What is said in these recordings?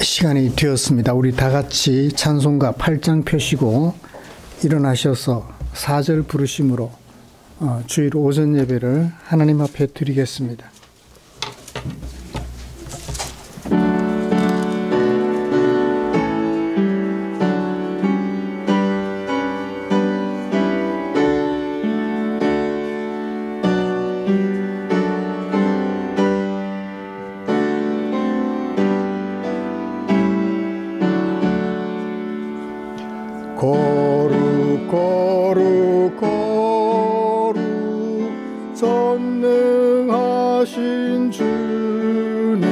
시간이 되었습니다. 우리 다 같이 찬송가 8장 펴시고 일어나셔서 4절 부르심으로 주일 오전 예배를 하나님 앞에 드리겠습니다. 거룩 거룩 거룩 전능하신 주님,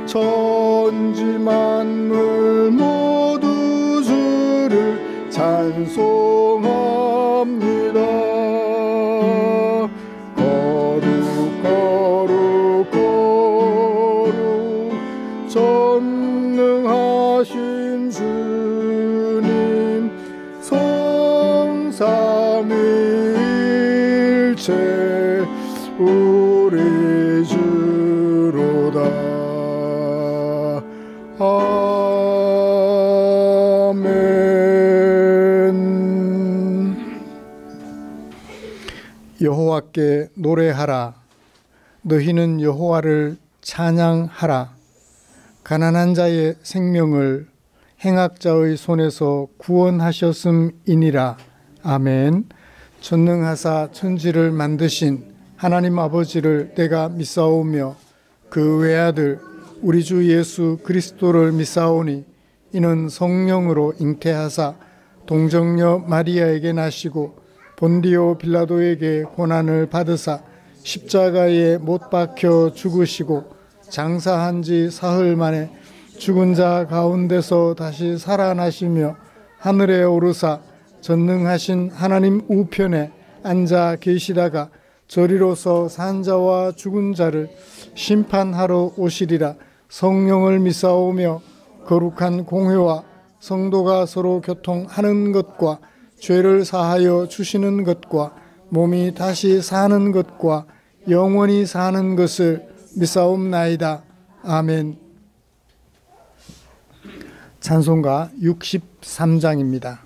천지 만물 모두 주를 찬송합니다. 거룩 거룩 거룩 전능하신 주님, 성삼위일체 우리 주로다. 아멘. 여호와께 노래하라. 너희는 여호와를 찬양하라. 가난한 자의 생명을 행악자의 손에서 구원하셨음이니라. 아멘. 전능하사 천지를 만드신 하나님 아버지를 내가 믿사오며 그 외아들 우리 주 예수 그리스도를 믿사오니, 이는 성령으로 잉태하사 동정녀 마리아에게 나시고 본디오 빌라도에게 고난을 받으사 십자가에 못 박혀 죽으시고 장사한 지 사흘 만에 죽은 자 가운데서 다시 살아나시며 하늘에 오르사 전능하신 하나님 우편에 앉아 계시다가 저리로서 산 자와 죽은 자를 심판하러 오시리라. 성령을 믿사오며 거룩한 공회와 성도가 서로 교통하는 것과 죄를 사하여 주시는 것과 몸이 다시 사는 것과 영원히 사는 것을 믿사옵나이다. 아멘. 찬송가 63장입니다.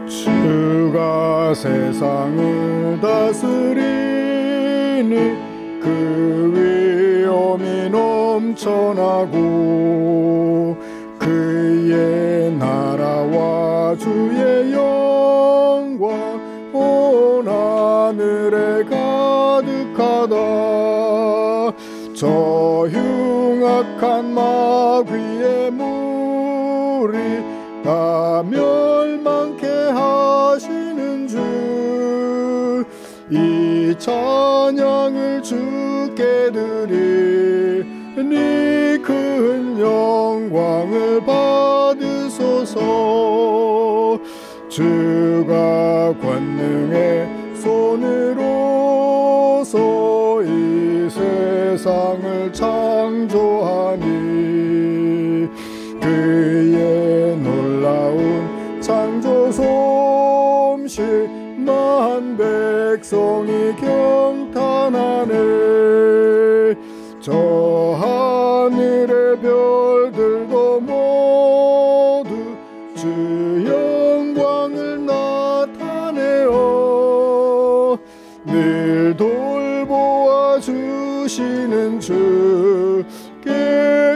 주가 세상을 다스리니 그 위엄이 넘쳐나고 그의 나라와 주의 영광 온 하늘에 가득하다. 저 흉악한 마귀의 무리 다 멸망케 하시는 주, 이 찬양을 주께 드리니 큰 영광을 받으소서. 주가 권능의 손으로서 이 세상을 창조하니 그의 놀라운 창조 솜씨 만 백성이 경탄하네. 저 하늘의 별들도 모두 주 영광을 나타내어 늘 돌보아 주시는 주께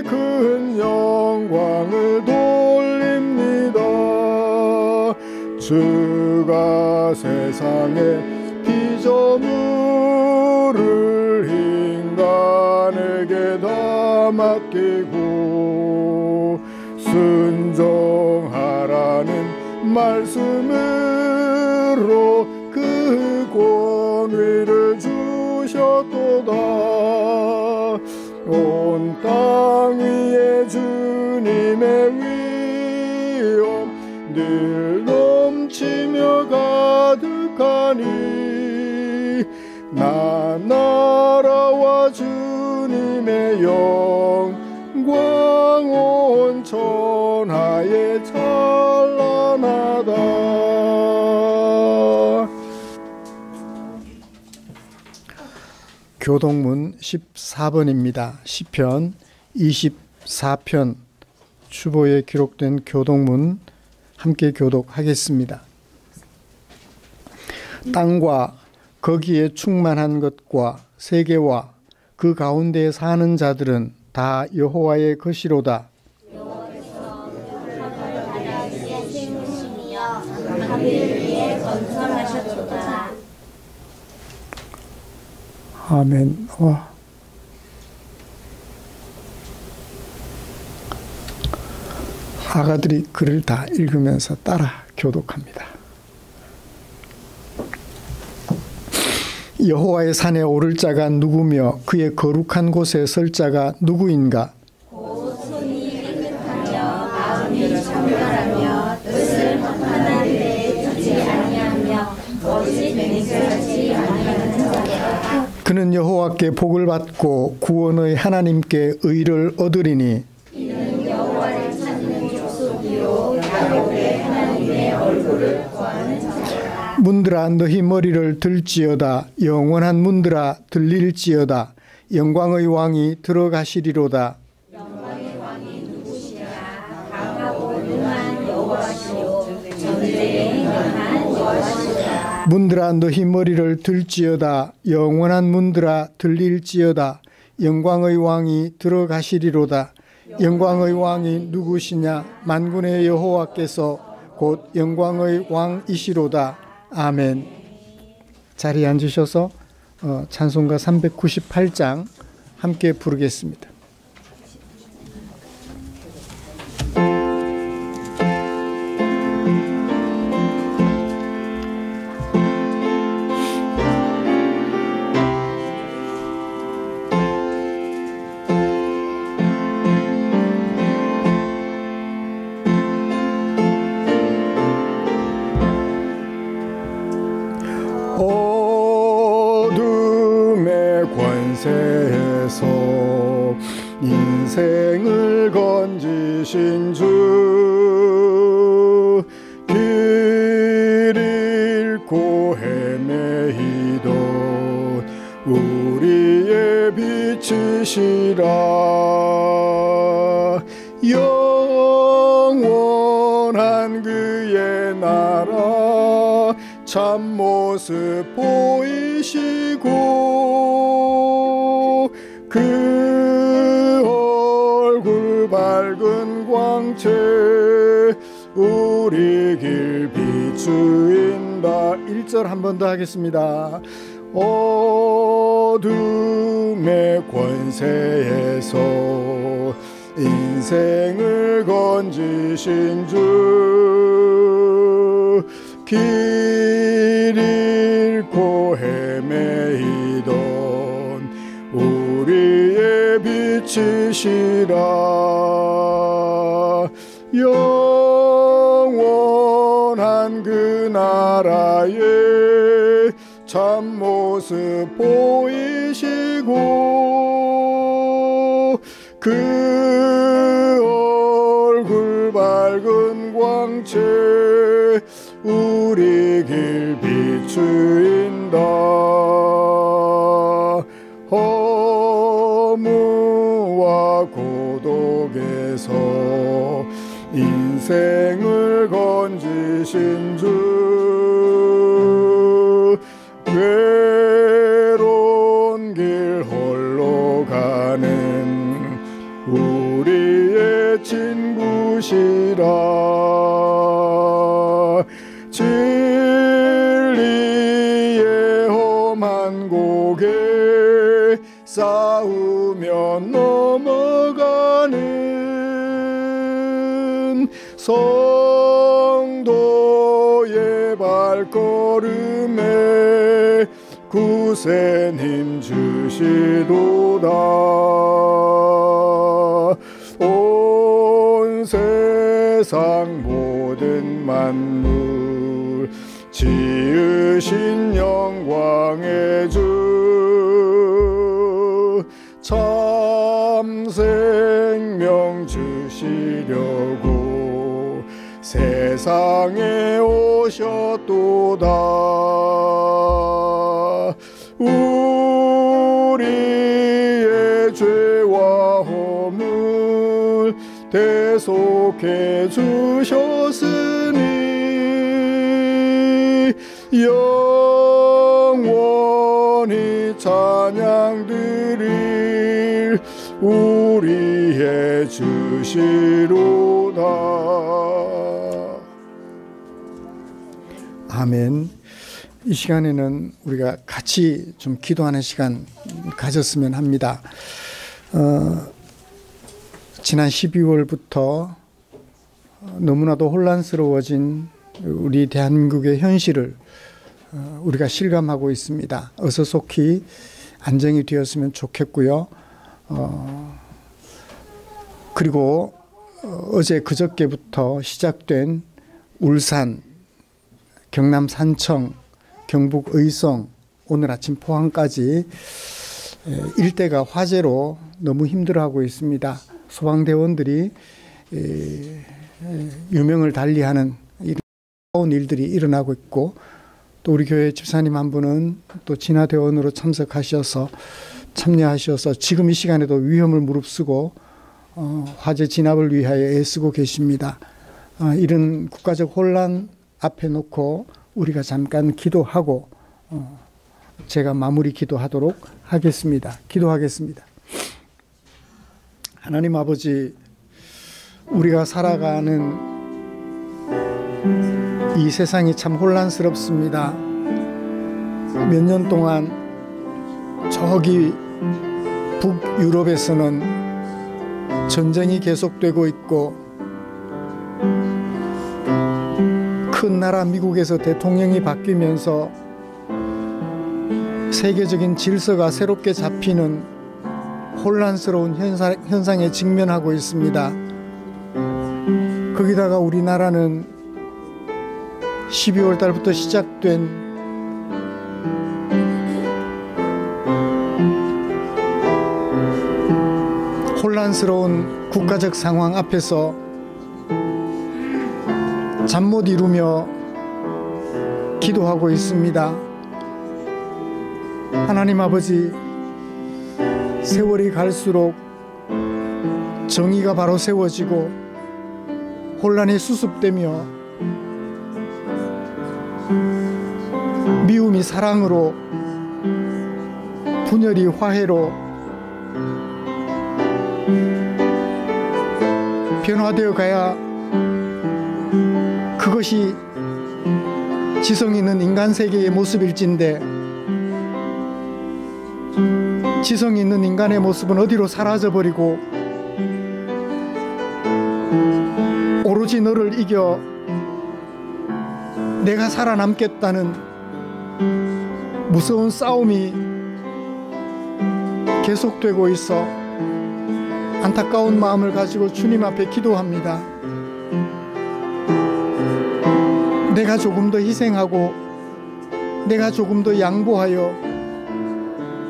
큰 영광을 돌립니다. 주가 세상의 피조물을 인간에게 다 맡기고 순종하라는 말씀으로 그 권위를 주셨도다. 온 땅 위에 주님의 위엄 늘 넘치며 가 가득하니 나 나라와 주님의 영광 온 천하에 찬란하다. 교독문 14번입니다. 시편 24편 주보에 기록된 교독문 함께 교독하겠습니다. 땅과 거기에 충만한 것과 세계와 그 가운데에 사는 자들은 다 여호와의 것이로다. 여호와께서 바다를 바다에 세우시며 하늘 위에 건설하셨도다. 아멘. 아가들이 글을 다 읽으면서 따라 교독합니다. 여호와의 산에 오를 자가 누구며 그의 거룩한 곳에 설 자가 누구인가? 곧 손이 깨끗하며 마음이 청결하며 뜻을 허탄한 데에 두지 아니하며 거짓 맹세하지 아니하는 자다. 그는 여호와께 복을 받고 구원의 하나님께 의를 얻으리니 이는 여호와를 찾는 족속이요 야곱의 하나님의 얼굴을 구하는 자다. 문들아 너희 머리를 들지어다. 영원한 문들아 들릴지어다. 영광의 왕이 들어가시리로다. 영광의 왕이 누구시냐? 강하고 능한 여호와시요 전쟁에 능한 여호와시다. 문들아 너희 머리를 들지어다. 영원한 문들아 들릴지어다. 영광의 왕이 들어가시리로다. 영광의 왕이 누구시냐? 만군의 여호와께서 곧 영광의 왕이시로다. 아멘. 자리에 앉으셔서 찬송가 398장 함께 부르겠습니다. 어둠의 권세에서 인생을 건지신 주, 길 잃고 헤매이던 우리의 빛이시라. 영원한 그의 나라 참모습 보이시고 그 얼굴 밝은 광채 우리 길 비추인다. 1절 한 번 더 하겠습니다. 어둠의 권세에서 인생을 건지신 주, 길 잃고 헤매이던 우리의 빛이시라. 영원한 그 나라의 참모습 보이시고 그 얼굴 밝은 광채 우리 길 비추인다. 허무와 고독에서 인생을 건지신 주, 외로운 길 홀로 가는 우리의 친구시라. 진리의 험한 고개 쌓으며 넘어가는 성도의 발걸음에 굳센 힘 주시도다. 온 세상 모든 만물 지으신 영광의 주 참 생명 주시려고 세상에 오셨도다. 우리의 죄와 허물 대속해 주셨으니 영원히 찬양 드릴 우리의 주시로다. 아멘. 이 시간에는 우리가 같이 좀 기도하는 시간 가졌으면 합니다. 지난 12월부터 너무나도 혼란스러워진 우리 대한민국의 현실을 우리가 실감하고 있습니다. 어서 속히 안정이 되었으면 좋겠고요. 그리고 어제 그저께부터 시작된 울산, 경남 산청, 경북 의성, 오늘 아침 포항까지 일대가 화재로 너무 힘들어하고 있습니다. 소방대원들이 유명을 달리하는 이런 일들이 일어나고 있고, 또 우리 교회 집사님 한 분은 또 진화대원으로 참여하셔서 지금 이 시간에도 위험을 무릅쓰고 화재 진압을 위하여 애쓰고 계십니다. 이런 국가적 혼란 앞에 놓고 우리가 잠깐 기도하고 제가 마무리 기도하도록 하겠습니다. 기도하겠습니다. 하나님 아버지, 우리가 살아가는 이 세상이 참 혼란스럽습니다. 몇 년 동안 저기 북유럽에서는 전쟁이 계속되고 있고, 큰 나라 미국에서 대통령이 바뀌면서 세계적인 질서가 새롭게 잡히는 혼란스러운 현상에 직면하고 있습니다. 거기다가 우리나라는 12월 달부터 시작된 혼란스러운 국가적 상황 앞에서 잠 못 이루며 기도하고 있습니다. 하나님 아버지, 세월이 갈수록 정의가 바로 세워지고 혼란이 수습되며 미움이 사랑으로, 분열이 화해로 변화되어 가야 그것이 지성 있는 인간 세계의 모습일진데, 지성 있는 인간의 모습은 어디로 사라져버리고 오로지 너를 이겨 내가 살아남겠다는 무서운 싸움이 계속되고 있어 안타까운 마음을 가지고 주님 앞에 기도합니다. 내가 조금 더 희생하고 내가 조금 더 양보하여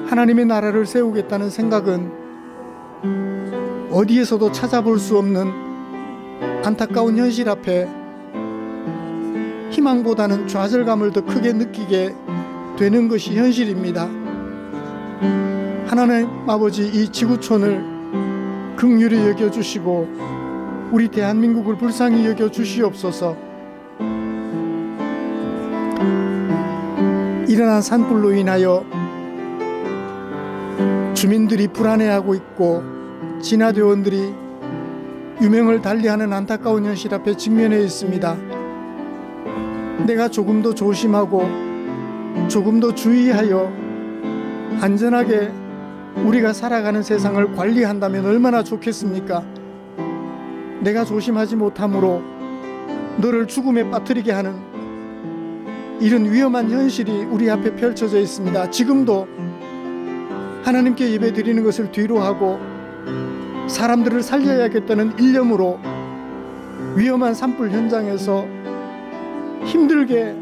하나님의 나라를 세우겠다는 생각은 어디에서도 찾아볼 수 없는 안타까운 현실 앞에 희망보다는 좌절감을 더 크게 느끼게 되는 것이 현실입니다. 하나님 아버지, 이 지구촌을 긍휼히 여겨주시고 우리 대한민국을 불쌍히 여겨주시옵소서. 일어난 산불로 인하여 주민들이 불안해하고 있고 진화대원들이 유명을 달리하는 안타까운 현실 앞에 직면해 있습니다. 내가 조금 더 조심하고 조금 더 주의하여 안전하게 우리가 살아가는 세상을 관리한다면 얼마나 좋겠습니까? 내가 조심하지 못함으로 너를 죽음에 빠뜨리게 하는 이런 위험한 현실이 우리 앞에 펼쳐져 있습니다. 지금도 하나님께 예배 드리는 것을 뒤로 하고 사람들을 살려야겠다는 일념으로 위험한 산불 현장에서 힘들게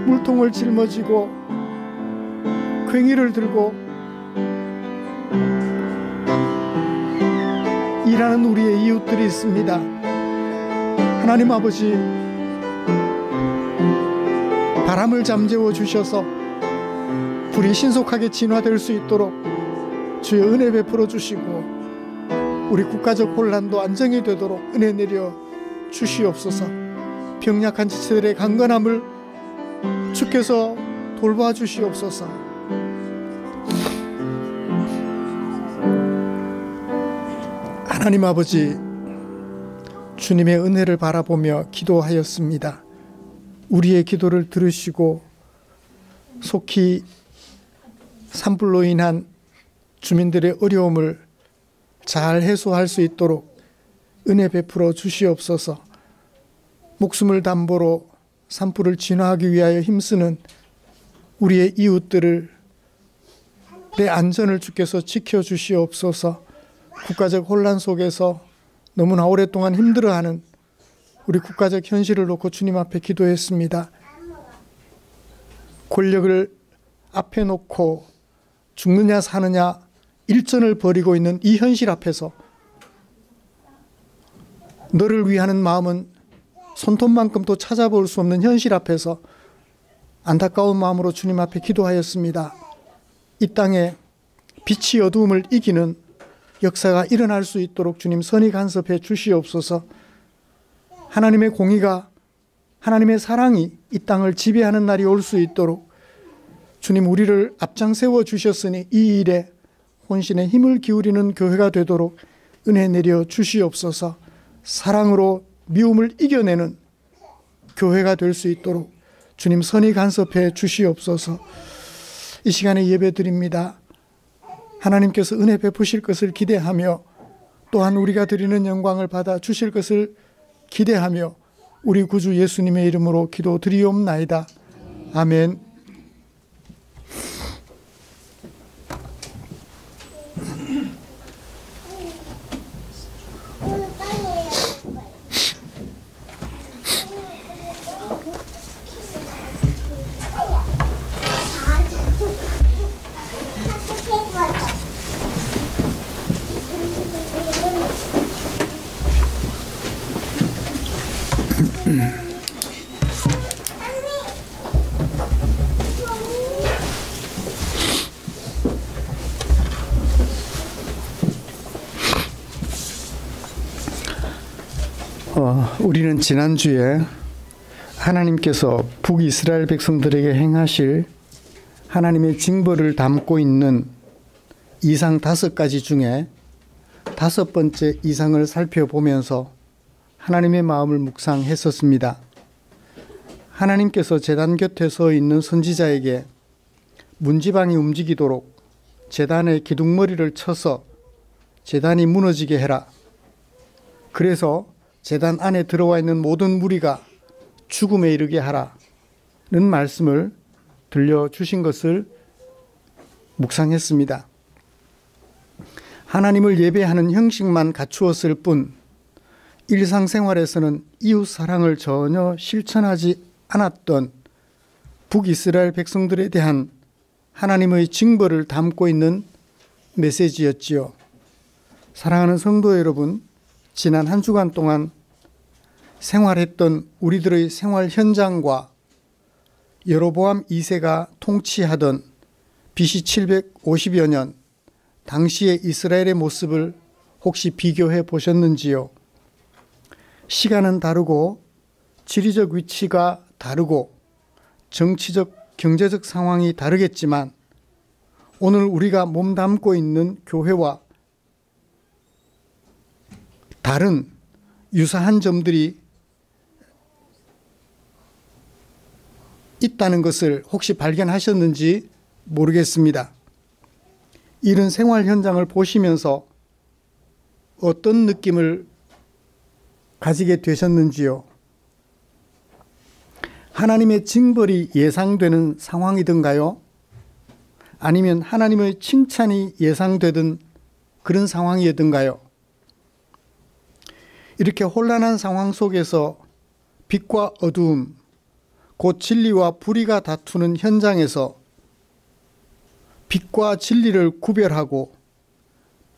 물통을 짊어지고 괭이를 들고 일하는 우리의 이웃들이 있습니다. 하나님 아버지, 바람을 잠재워 주셔서 불이 신속하게 진화될 수 있도록 주의 은혜 베풀어 주시고, 우리 국가적 혼란도 안정이 되도록 은혜 내려 주시옵소서. 병약한 지체들의 강건함을 주께서 돌봐 주시옵소서. 하나님 아버지, 주님의 은혜를 바라보며 기도하였습니다. 우리의 기도를 들으시고 속히 산불로 인한 주민들의 어려움을 잘 해소할 수 있도록 은혜 베풀어 주시옵소서. 목숨을 담보로 산불을 진화하기 위하여 힘쓰는 우리의 이웃들을, 내 안전을 주께서 지켜주시옵소서. 국가적 혼란 속에서 너무나 오랫동안 힘들어하는 우리 국가적 현실을 놓고 주님 앞에 기도했습니다. 권력을 앞에 놓고 죽느냐 사느냐 일전을 벌이고 있는 이 현실 앞에서 너를 위하는 마음은 손톱만큼도 찾아볼 수 없는 현실 앞에서 안타까운 마음으로 주님 앞에 기도하였습니다. 이 땅에 빛이 어두움을 이기는 역사가 일어날 수 있도록 주님 선히 간섭해 주시옵소서. 하나님의 공의가, 하나님의 사랑이 이 땅을 지배하는 날이 올 수 있도록 주님 우리를 앞장 세워 주셨으니 이 일에 혼신의 힘을 기울이는 교회가 되도록 은혜 내려 주시옵소서. 사랑으로 미움을 이겨내는 교회가 될 수 있도록 주님 선히 간섭해 주시옵소서. 이 시간에 예배 드립니다. 하나님께서 은혜 베푸실 것을 기대하며 또한 우리가 드리는 영광을 받아 주실 것을 기대하며 우리 구주 예수님의 이름으로 기도드리옵나이다. 아멘. 우리는 지난주에 하나님께서 북이스라엘 백성들에게 행하실 하나님의 징벌을 담고 있는 이상 5가지 중에 5번째 이상을 살펴보면서 하나님의 마음을 묵상했었습니다. 하나님께서 제단 곁에 서 있는 선지자에게 문지방이 움직이도록 제단의 기둥머리를 쳐서 제단이 무너지게 해라. 그래서 제단 안에 들어와 있는 모든 무리가 죽음에 이르게 하라는 말씀을 들려주신 것을 묵상했습니다. 하나님을 예배하는 형식만 갖추었을 뿐 일상생활에서는 이웃 사랑을 전혀 실천하지 않았던 북이스라엘 백성들에 대한 하나님의 징벌을 담고 있는 메시지였지요. 사랑하는 성도 여러분, 지난 한 주간 동안 생활했던 우리들의 생활 현장과 여로보암 2세가 통치하던 BC 750여 년 당시의 이스라엘의 모습을 혹시 비교해 보셨는지요? 시간은 다르고 지리적 위치가 다르고 정치적, 경제적 상황이 다르겠지만 오늘 우리가 몸담고 있는 교회와 다른 유사한 점들이 있다는 것을 혹시 발견하셨는지 모르겠습니다. 이런 생활 현장을 보시면서 어떤 느낌을 가지게 되셨는지요? 하나님의 징벌이 예상되는 상황이든가요? 아니면 하나님의 칭찬이 예상되던 그런 상황이었던가요? 이렇게 혼란한 상황 속에서 빛과 어두움, 곧 진리와 불의가 다투는 현장에서 빛과 진리를 구별하고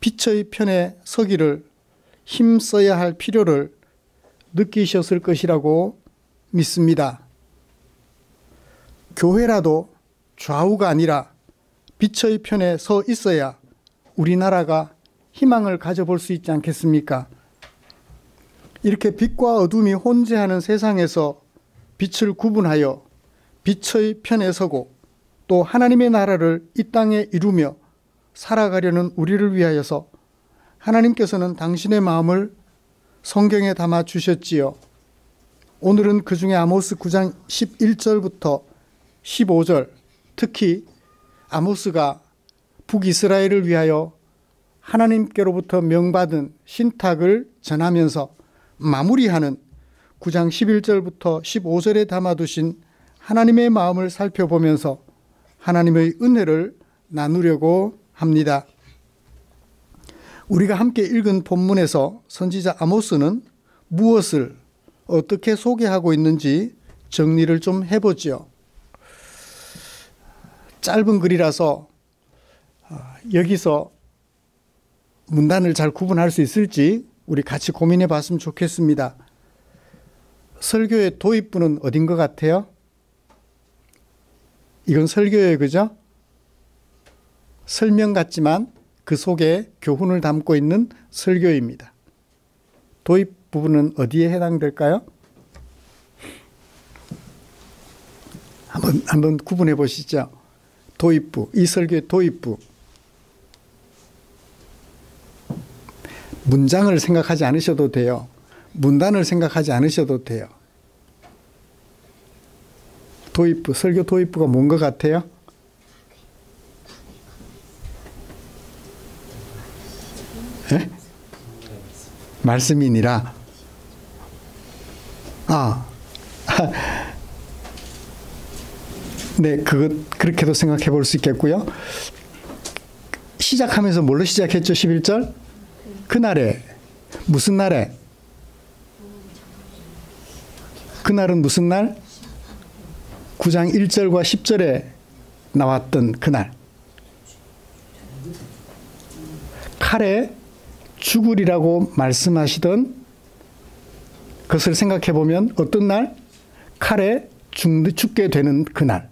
빛의 편에 서기를 힘써야 할 필요를 느끼셨을 것이라고 믿습니다. 교회라도 좌우가 아니라 빛의 편에 서 있어야 우리나라가 희망을 가져볼 수 있지 않겠습니까? 이렇게 빛과 어둠이 혼재하는 세상에서 빛을 구분하여 빛의 편에 서고 또 하나님의 나라를 이 땅에 이루며 살아가려는 우리를 위하여서 하나님께서는 당신의 마음을 성경에 담아 주셨지요. 오늘은 그 중에 아모스 9장 11절부터 15절, 특히 아모스가 북이스라엘을 위하여 하나님께로부터 명받은 신탁을 전하면서 마무리하는 9장 11절부터 15절에 담아두신 하나님의 마음을 살펴보면서 하나님의 은혜를 나누려고 합니다. 우리가 함께 읽은 본문에서 선지자 아모스는 무엇을 어떻게 소개하고 있는지 정리를 좀 해보죠. 짧은 글이라서 여기서 문단을 잘 구분할 수 있을지 우리 같이 고민해 봤으면 좋겠습니다. 설교의 도입부는 어딘 것 같아요? 이건 설교예요, 그죠? 설명 같지만 그 속에 교훈을 담고 있는 설교입니다. 도입 부분은 어디에 해당될까요? 한번 구분해 보시죠. 도입부, 이 설교의 도입부. 문장을 생각하지 않으셔도 돼요. 문단을 생각하지 않으셔도 돼요. 도입부, 설교 도입부가 뭔 것 같아요? 네? 말씀이니라. 네, 그렇게도 생각해 볼 수 있겠고요. 시작하면서 뭘로 시작했죠? 11절? 그날에, 무슨 날에? 그날은 무슨 날? 9장 1절과 10절에 나왔던 그날. 칼에 죽으리라고 말씀하시던 것을 생각해 보면 어떤 날? 칼에 죽게 되는 그날.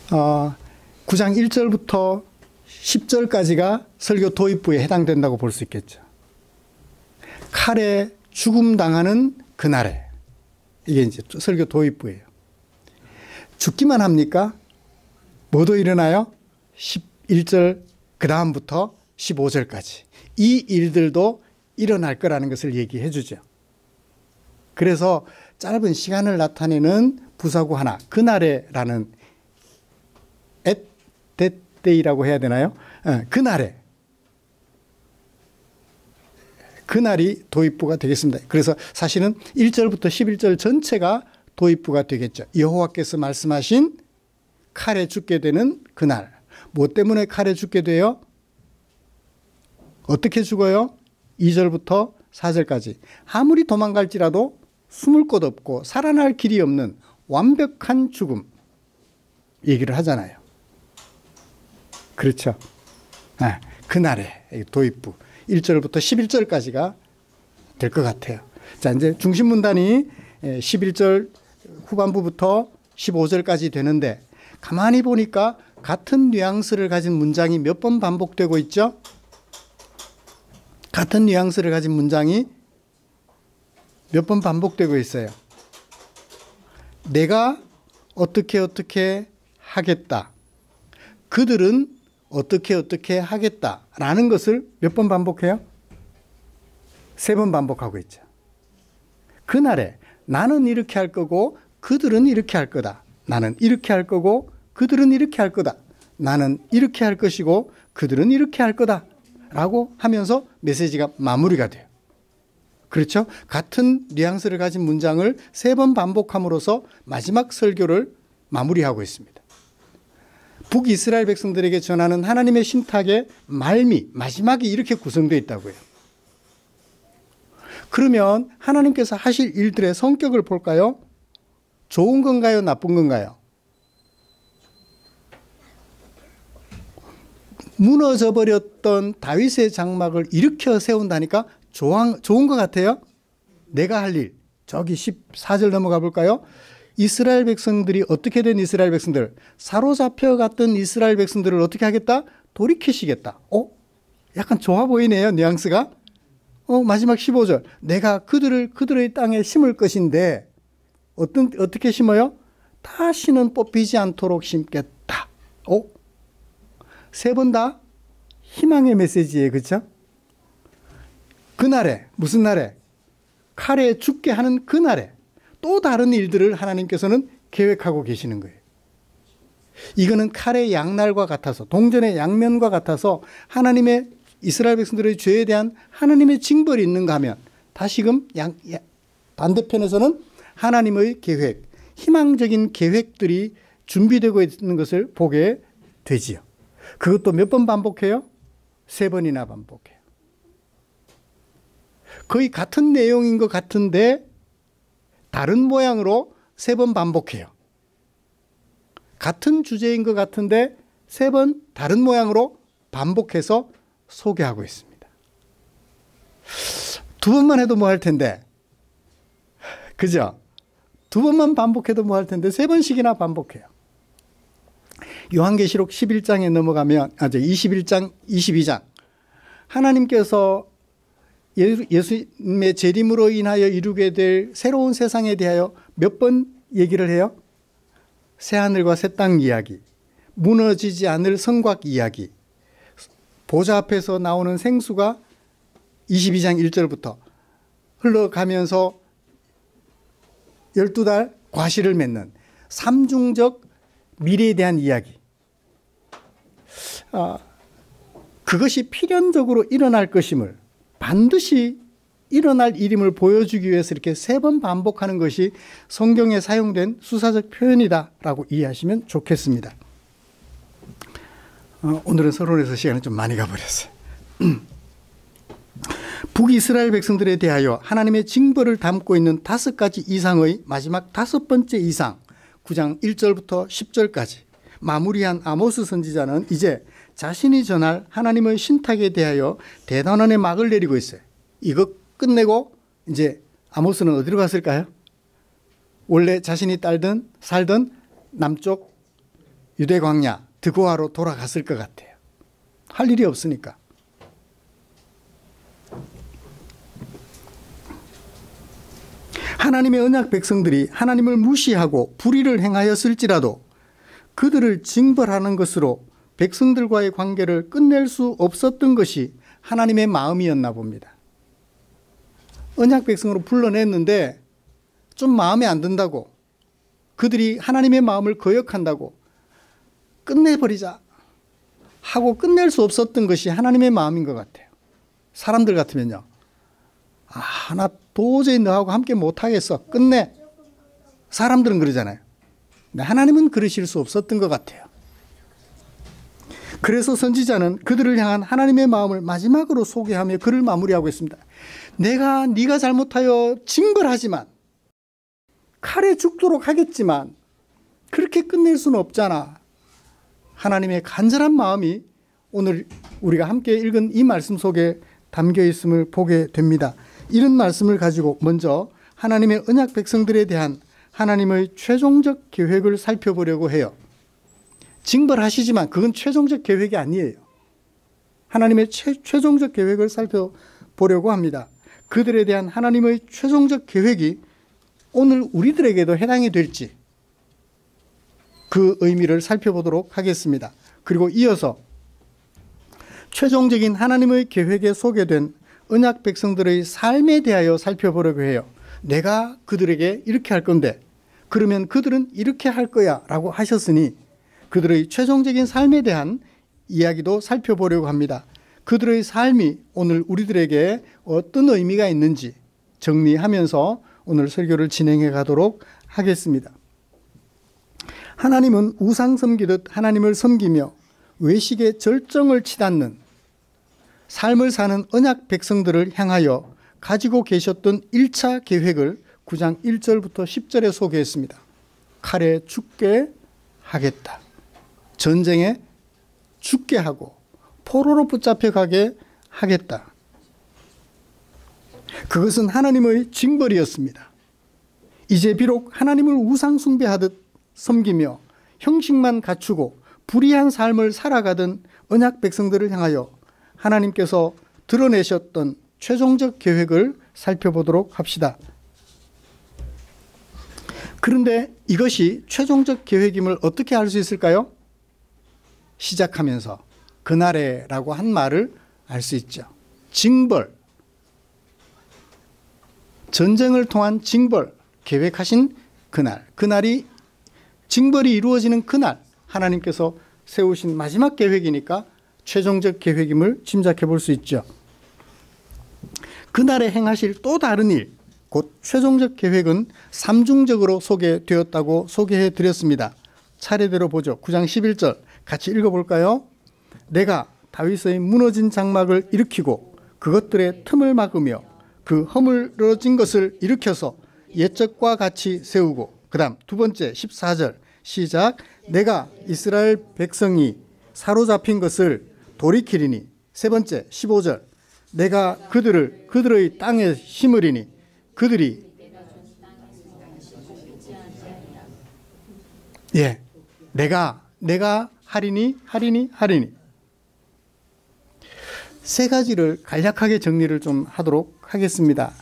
9장 1절부터 10절까지가 설교 도입부에 해당된다고 볼 수 있겠죠. 칼에 죽음 당하는 그날에. 이게 이제 설교 도입부예요. 죽기만 합니까? 뭐도 일어나요? 11절 그 다음부터 15절까지. 이 일들도 일어날 거라는 것을 얘기해 주죠. 그래서 짧은 시간을 나타내는 부사구 하나, 그날에라는 at that day라고 해야 되나요? 그날에. 그날이 도입부가 되겠습니다. 그래서 사실은 1절부터 11절 전체가 도입부가 되겠죠. 여호와께서 말씀하신 칼에 죽게 되는 그날. 뭐 때문에 칼에 죽게 돼요? 어떻게 죽어요? 2절부터 4절까지. 아무리 도망갈지라도 숨을 곳 없고 살아날 길이 없는 완벽한 죽음 얘기를 하잖아요. 그렇죠. 그날에 도입부 1절부터 11절까지가 될 것 같아요. 자, 이제 중심 문단이 11절 후반부부터 15절까지 되는데 가만히 보니까 같은 뉘앙스를 가진 문장이 몇 번 반복되고 있죠? 같은 뉘앙스를 가진 문장이 몇 번 반복되고 있어요. 내가 어떻게 하겠다. 그들은 어떻게 하겠다라는 것을 몇 번 반복해요? 3번 반복하고 있죠. 그날에 나는 이렇게 할 거고 그들은 이렇게 할 거다. 나는 이렇게 할 거고 그들은 이렇게 할 거다. 나는 이렇게 할 것이고 그들은 이렇게 할 거다. 라고 하면서 메시지가 마무리가 돼요. 그렇죠? 같은 뉘앙스를 가진 문장을 3번 반복함으로써 마지막 설교를 마무리하고 있습니다. 북이스라엘 백성들에게 전하는 하나님의 신탁의 말미, 마지막이 이렇게 구성되어 있다고요. 그러면 하나님께서 하실 일들의 성격을 볼까요? 좋은 건가요? 나쁜 건가요? 무너져 버렸던 다윗의 장막을 일으켜 세운다니까 좋은 것 같아요. 내가 할 일. 저기 14절 넘어가 볼까요? 이스라엘 백성들이 어떻게 된 이스라엘 백성들, 사로잡혀 갔던 이스라엘 백성들을 어떻게 하겠다? 돌이키시겠다. 약간 좋아 보이네요. 뉘앙스가. 마지막 15절. 내가 그들의 땅에 심을 것인데 어떻게 심어요? 다시는 뽑히지 않도록 심겠다. 세 번 다 희망의 메시지예요. 그렇죠? 그날에, 무슨 날에? 칼에 죽게 하는 그날에 또 다른 일들을 하나님께서는 계획하고 계시는 거예요. 이거는 칼의 양날과 같아서, 동전의 양면과 같아서 하나님의, 이스라엘 백성들의 죄에 대한 하나님의 징벌이 있는가 하면 다시금 반대편에서는 하나님의 계획, 희망적인 계획들이 준비되고 있는 것을 보게 되지요. 그것도 몇 번 반복해요? 3번이나 반복해요. 거의 같은 내용인 것 같은데 다른 모양으로 3번 반복해요. 같은 주제인 것 같은데 3번 다른 모양으로 반복해서 소개하고 있습니다. 2번만 해도 뭐 할 텐데, 그죠? 2번만 반복해도 뭐 할 텐데 3번씩이나 반복해요. 요한계시록 11장에 넘어가면 21장, 22장 하나님께서 예수님의 재림으로 인하여 이루게 될 새로운 세상에 대하여 몇 번 얘기를 해요? 새하늘과 새 땅 이야기, 무너지지 않을 성곽 이야기, 보좌 앞에서 나오는 생수가 22장 1절부터 흘러가면서 12달 과실을 맺는 삼중적 미래에 대한 이야기. 그것이 필연적으로 일어날 것임을, 반드시 일어날 일임을 보여주기 위해서 이렇게 3번 반복하는 것이 성경에 사용된 수사적 표현이다라고 이해하시면 좋겠습니다. 오늘은 서론에서 시간이 좀 많이 가버렸어요. 북이스라엘 백성들에 대하여 하나님의 징벌을 담고 있는 5가지 이상의 마지막 5번째 이상, 9장 1절부터 10절까지 마무리한 아모스 선지자는 이제 자신이 전할 하나님의 신탁에 대하여 대단원의 막을 내리고 있어요. 이거 끝내고 이제 아모스는 어디로 갔을까요? 원래 자신이 살던 남쪽 유대 광야 드고아로 돌아갔을 것 같아요. 할 일이 없으니까. 하나님의 언약 백성들이 하나님을 무시하고 불의를 행하였을지라도 그들을 징벌하는 것으로 백성들과의 관계를 끝낼 수 없었던 것이 하나님의 마음이었나 봅니다. 언약 백성으로 불러냈는데 좀 마음에 안 든다고, 그들이 하나님의 마음을 거역한다고 끝내버리자 하고 끝낼 수 없었던 것이 하나님의 마음인 것 같아요. 사람들 같으면요, 나 도저히 너하고 함께 못하겠어, 끝내. 사람들은 그러잖아요. 근데 하나님은 그러실 수 없었던 것 같아요. 그래서 선지자는 그들을 향한 하나님의 마음을 마지막으로 소개하며 글을 마무리하고 있습니다. 네가 잘못하여 징벌하지만, 칼에 죽도록 하겠지만 그렇게 끝낼 수는 없잖아. 하나님의 간절한 마음이 오늘 우리가 함께 읽은 이 말씀 속에 담겨 있음을 보게 됩니다. 이런 말씀을 가지고 먼저 하나님의 언약 백성들에 대한 하나님의 최종적 계획을 살펴보려고 해요. 징벌하시지만 그건 최종적 계획이 아니에요. 하나님의 최종적 계획을 살펴보려고 합니다. 그들에 대한 하나님의 최종적 계획이 오늘 우리들에게도 해당이 될지 그 의미를 살펴보도록 하겠습니다. 그리고 이어서 최종적인 하나님의 계획에 소개된 언약 백성들의 삶에 대하여 살펴보려고 해요. 내가 그들에게 이렇게 할 건데 그러면 그들은 이렇게 할 거야 라고 하셨으니 그들의 최종적인 삶에 대한 이야기도 살펴보려고 합니다. 그들의 삶이 오늘 우리들에게 어떤 의미가 있는지 정리하면서 오늘 설교를 진행해 가도록 하겠습니다. 하나님은 우상 섬기듯 하나님을 섬기며 외식의 절정을 치닫는 삶을 사는 언약 백성들을 향하여 가지고 계셨던 1차 계획을 9장 1절부터 10절에 소개했습니다. 칼에 죽게 하겠다. 전쟁에 죽게 하고 포로로 붙잡혀 가게 하겠다. 그것은 하나님의 징벌이었습니다. 이제 비록 하나님을 우상 숭배하듯 섬기며 형식만 갖추고 불의한 삶을 살아가던 언약 백성들을 향하여 하나님께서 드러내셨던 최종적 계획을 살펴보도록 합시다. 그런데 이것이 최종적 계획임을 어떻게 알 수 있을까요? 시작하면서 그날에라고 한 말을 알 수 있죠. 징벌, 전쟁을 통한 징벌, 계획하신 그날, 그날이 징벌이 이루어지는 그날, 하나님께서 세우신 마지막 계획이니까 최종적 계획임을 짐작해 볼 수 있죠. 그날에 행하실 또 다른 일, 곧 최종적 계획은 삼중적으로 소개되었다고 소개해 드렸습니다. 차례대로 보죠. 9장 11절 같이 읽어볼까요? 내가 다윗의 무너진 장막을 일으키고 그것들의 틈을 막으며 그 허물어진 것을 일으켜서 옛적과 같이 세우고, 그 다음 두 번째 14절 시작. 내가 이스라엘 백성이 사로잡힌 것을 돌이키리니. 세 번째 15절 내가 그들을 그들의 땅에 심으리니 그들이 내가 하리니. 세 가지를 간략하게 정리를 좀 하도록 하겠습니다.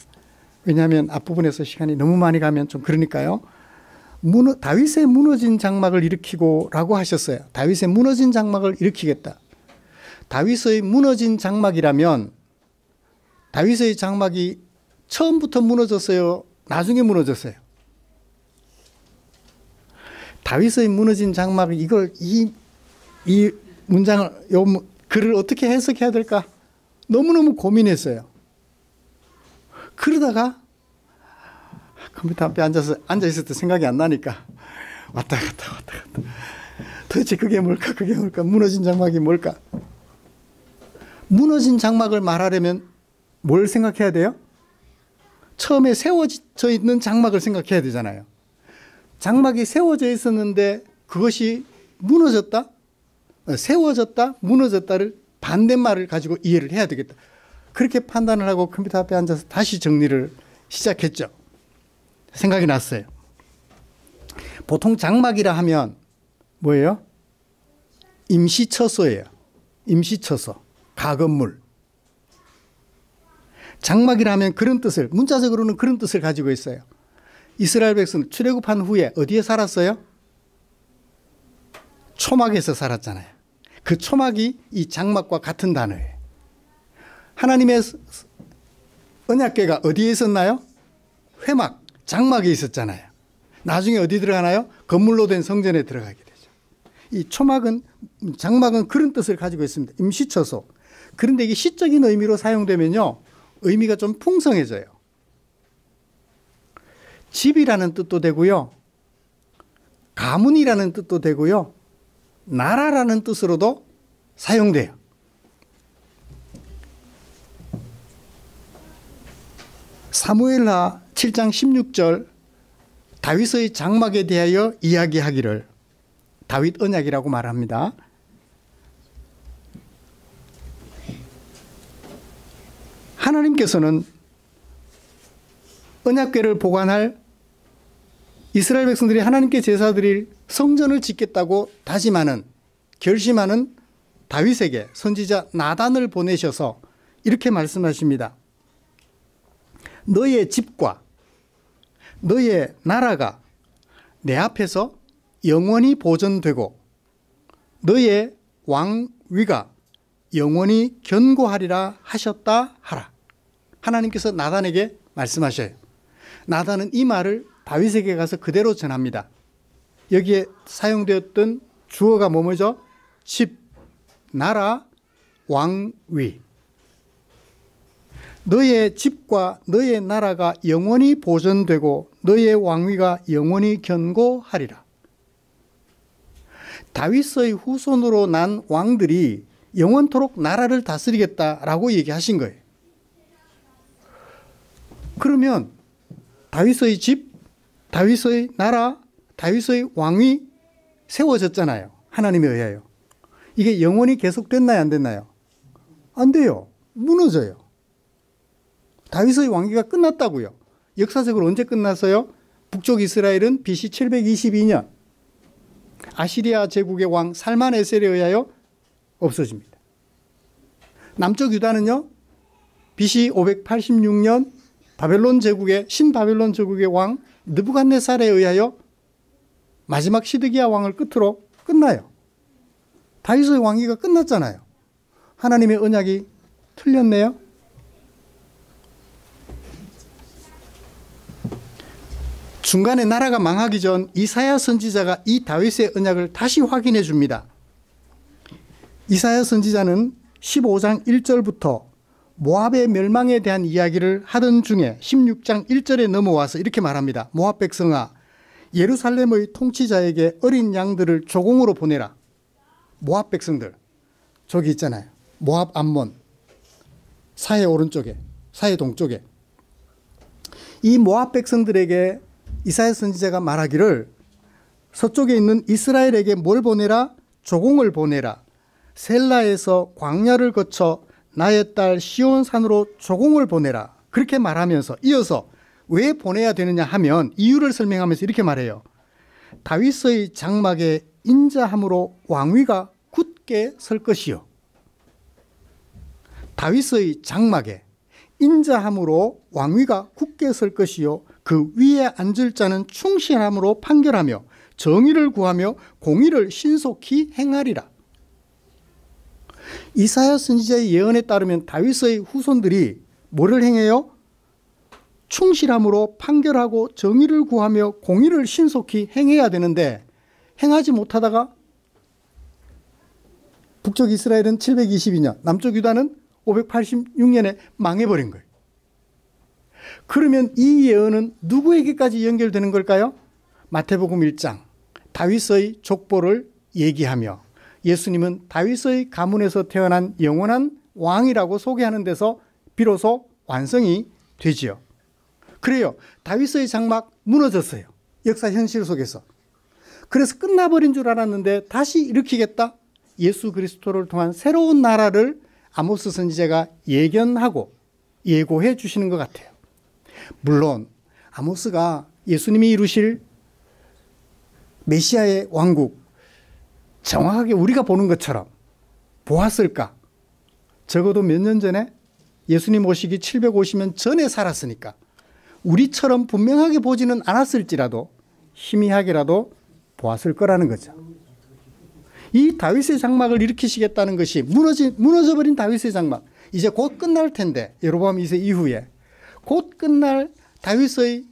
왜냐하면 앞부분에서 시간이 너무 많이 가면 좀 그러니까요. 다윗의 무너진 장막을 일으키고 라고 하셨어요. 다윗의 무너진 장막을 일으키겠다. 다윗의 무너진 장막이라면 다윗의 장막이 처음부터 무너졌어요? 나중에 무너졌어요? 다윗의 무너진 장막, 이 문장을, 글을 어떻게 해석해야 될까? 너무너무 고민했어요. 그러다가 컴퓨터 앞에 앉아있을 때 생각이 안 나니까 왔다 갔다. 도대체 그게 뭘까? 무너진 장막이 뭘까? 무너진 장막을 말하려면 뭘 생각해야 돼요? 처음에 세워져 있는 장막을 생각해야 되잖아요. 장막이 세워져 있었는데 그것이 무너졌다? 세워졌다? 무너졌다를 반대말을 가지고 이해를 해야 되겠다. 그렇게 판단을 하고 컴퓨터 앞에 앉아서 다시 정리를 시작했죠. 생각이 났어요. 보통 장막이라 하면 뭐예요? 임시처소예요. 임시처소, 가건물. 장막이라 하면 그런 뜻을, 문자적으로는 그런 뜻을 가지고 있어요. 이스라엘 백성은 출애굽한 후에 어디에 살았어요? 초막에서 살았잖아요. 그 초막이 이 장막과 같은 단어예요. 하나님의 언약궤가 어디에 있었나요? 회막, 장막에 있었잖아요. 나중에 어디 들어가나요? 건물로 된 성전에 들어가게 되죠. 이 초막은, 장막은 그런 뜻을 가지고 있습니다. 임시처소. 그런데 이게 시적인 의미로 사용되면요, 의미가 좀 풍성해져요. 집이라는 뜻도 되고요, 가문이라는 뜻도 되고요, 나라라는 뜻으로도 사용돼요. 사무엘하 7장 16절 다윗의 장막에 대하여 이야기하기를 다윗 언약이라고 말합니다. 하나님께서는 언약궤를 보관할 이스라엘 백성들이 하나님께 제사드릴 성전을 짓겠다고 다짐하는, 결심하는 다윗에게 선지자 나단을 보내셔서 이렇게 말씀하십니다. 너의 집과 너의 나라가 내 앞에서 영원히 보존되고 너의 왕위가 영원히 견고하리라 하셨다 하라. 하나님께서 나단에게 말씀하셔요. 나단은 이 말을 다윗에게 가서 그대로 전합니다. 여기에 사용되었던 주어가 뭐죠? 집, 나라, 왕위. 너의 집과 너의 나라가 영원히 보존되고 너의 왕위가 영원히 견고하리라. 다윗의 후손으로 난 왕들이 영원토록 나라를 다스리겠다라고 얘기하신 거예요. 그러면 다윗의 집, 다윗의 나라, 다윗의 왕위 세워졌잖아요. 하나님에 의하여. 이게 영원히 계속됐나요? 안 됐나요? 안 돼요. 무너져요. 다윗의 왕위가 끝났다고요. 역사적으로 언제 끝났어요? 북쪽 이스라엘은 BC 722년 아시리아 제국의 왕 살만에셀에 의하여 없어집니다. 남쪽 유다는요, BC 586년 바벨론 제국의 신바벨론 제국의 왕 느부갓네살에 의하여 마지막 시드기야 왕을 끝으로 끝나요. 다윗의 왕위가 끝났잖아요. 하나님의 언약이 틀렸네요. 중간에 나라가 망하기 전 이사야 선지자가 이 다윗의 언약을 다시 확인해 줍니다. 이사야 선지자는 15장 1절부터 모압의 멸망에 대한 이야기를 하던 중에 16장 1절에 넘어와서 이렇게 말합니다. 모압 백성아, 예루살렘의 통치자에게 어린 양들을 조공으로 보내라. 모압 백성들, 저기 있잖아요. 모압 암몬, 사해 오른쪽에, 사해 동쪽에. 이 모압 백성들에게 이사야 선지자가 말하기를 서쪽에 있는 이스라엘에게 뭘 보내라? 조공을 보내라. 셀라에서 광야를 거쳐 나의 딸 시온산으로 조공을 보내라. 그렇게 말하면서 이어서 왜 보내야 되느냐 하면 이유를 설명하면서 이렇게 말해요. 다윗의 장막에 인자함으로 왕위가 굳게 설 것이요. 다윗의 장막에 인자함으로 왕위가 굳게 설 것이요. 그 위에 앉을 자는 충실함으로 판결하며 정의를 구하며 공의를 신속히 행하리라. 이사야 선지자의 예언에 따르면 다윗의 후손들이 뭐를 행해요? 충실함으로 판결하고 정의를 구하며 공의를 신속히 행해야 되는데 행하지 못하다가 북쪽 이스라엘은 722년, 남쪽 유다는 586년에 망해버린 거예요. 그러면 이 예언은 누구에게까지 연결되는 걸까요? 마태복음 1장, 다윗의 족보를 얘기하며 예수님은 다윗의 가문에서 태어난 영원한 왕이라고 소개하는 데서 비로소 완성이 되지요. 그래요. 다윗의 장막 무너졌어요. 역사 현실 속에서. 그래서 끝나버린 줄 알았는데 다시 일으키겠다. 예수 그리스도를 통한 새로운 나라를 아모스 선지자가 예견하고 예고해 주시는 것 같아요. 물론 아모스가 예수님이 이루실 메시아의 왕국 정확하게 우리가 보는 것처럼 보았을까? 적어도 몇 년 전에 예수님 오시기 750년 전에 살았으니까 우리처럼 분명하게 보지는 않았을지라도 희미하게라도 보았을 거라는 거죠. 이 다윗의 장막을 일으키시겠다는 것이 무너져버린 다윗의 장막, 이제 곧 끝날 텐데, 여로보암 2세 이후에 곧 끝날 다윗의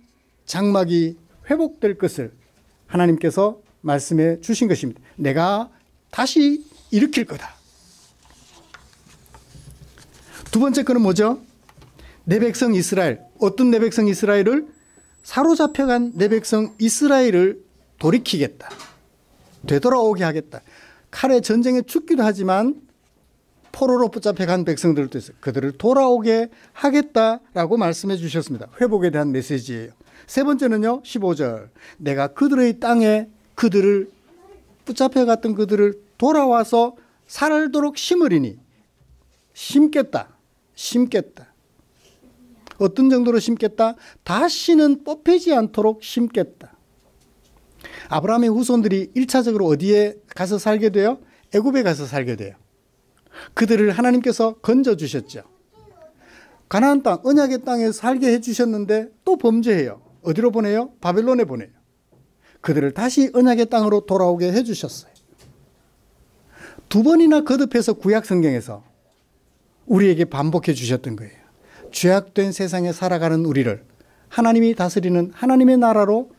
장막이 회복될 것을 하나님께서 말씀해 주신 것입니다. 내가 다시 일으킬 거다. 두 번째 거는 뭐죠? 내 백성 이스라엘. 어떤 내 백성 이스라엘을? 사로잡혀간 내 백성 이스라엘을 돌이키겠다. 되돌아오게 하겠다. 칼에 전쟁에 죽기도 하지만 포로로 붙잡혀간 백성들도 있어요. 그들을 돌아오게 하겠다라고 말씀해 주셨습니다. 회복에 대한 메시지예요. 세 번째는요, 15절. 내가 그들의 땅에 그들을 붙잡혀갔던 그들을 돌아와서 살도록 심으리니. 심겠다. 어떤 정도로 심겠다? 다시는 뽑히지 않도록 심겠다. 아브라함의 후손들이 1차적으로 어디에 가서 살게 돼요? 애굽에 가서 살게 돼요. 그들을 하나님께서 건져주셨죠. 가나안 땅, 언약의 땅에 살게 해주셨는데 또 범죄해요. 어디로 보내요? 바벨론에 보내요. 그들을 다시 언약의 땅으로 돌아오게 해주셨어요. 두 번이나 거듭해서 구약 성경에서 우리에게 반복해 주셨던 거예요. 죄악된 세상에 살아가는 우리를 하나님이 다스리는 하나님의 나라로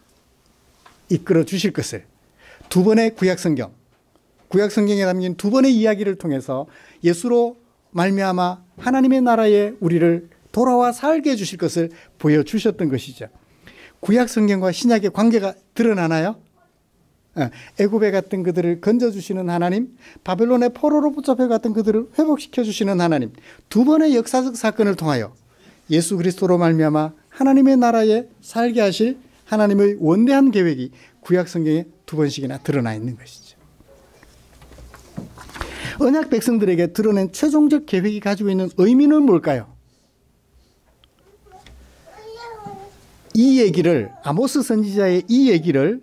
이끌어 주실 것을 두 번의 구약 성경에 담긴 두 번의 이야기를 통해서 예수로 말미암아 하나님의 나라에 우리를 돌아와 살게 해주실 것을 보여주셨던 것이죠. 구약 성경과 신약의 관계가 드러나나요? 애굽에 갔던 그들을 건져주시는 하나님, 바벨론의 포로로 붙잡혀갔던 그들을 회복시켜주시는 하나님, 두 번의 역사적 사건을 통하여 예수 그리스도로 말미암아 하나님의 나라에 살게 하실 하나님의 원대한 계획이 구약 성경에 2번씩이나 드러나 있는 것이죠. 언약 백성들에게 드러낸 최종적 계획이 가지고 있는 의미는 뭘까요? 이 얘기를, 아모스 선지자의 이 얘기를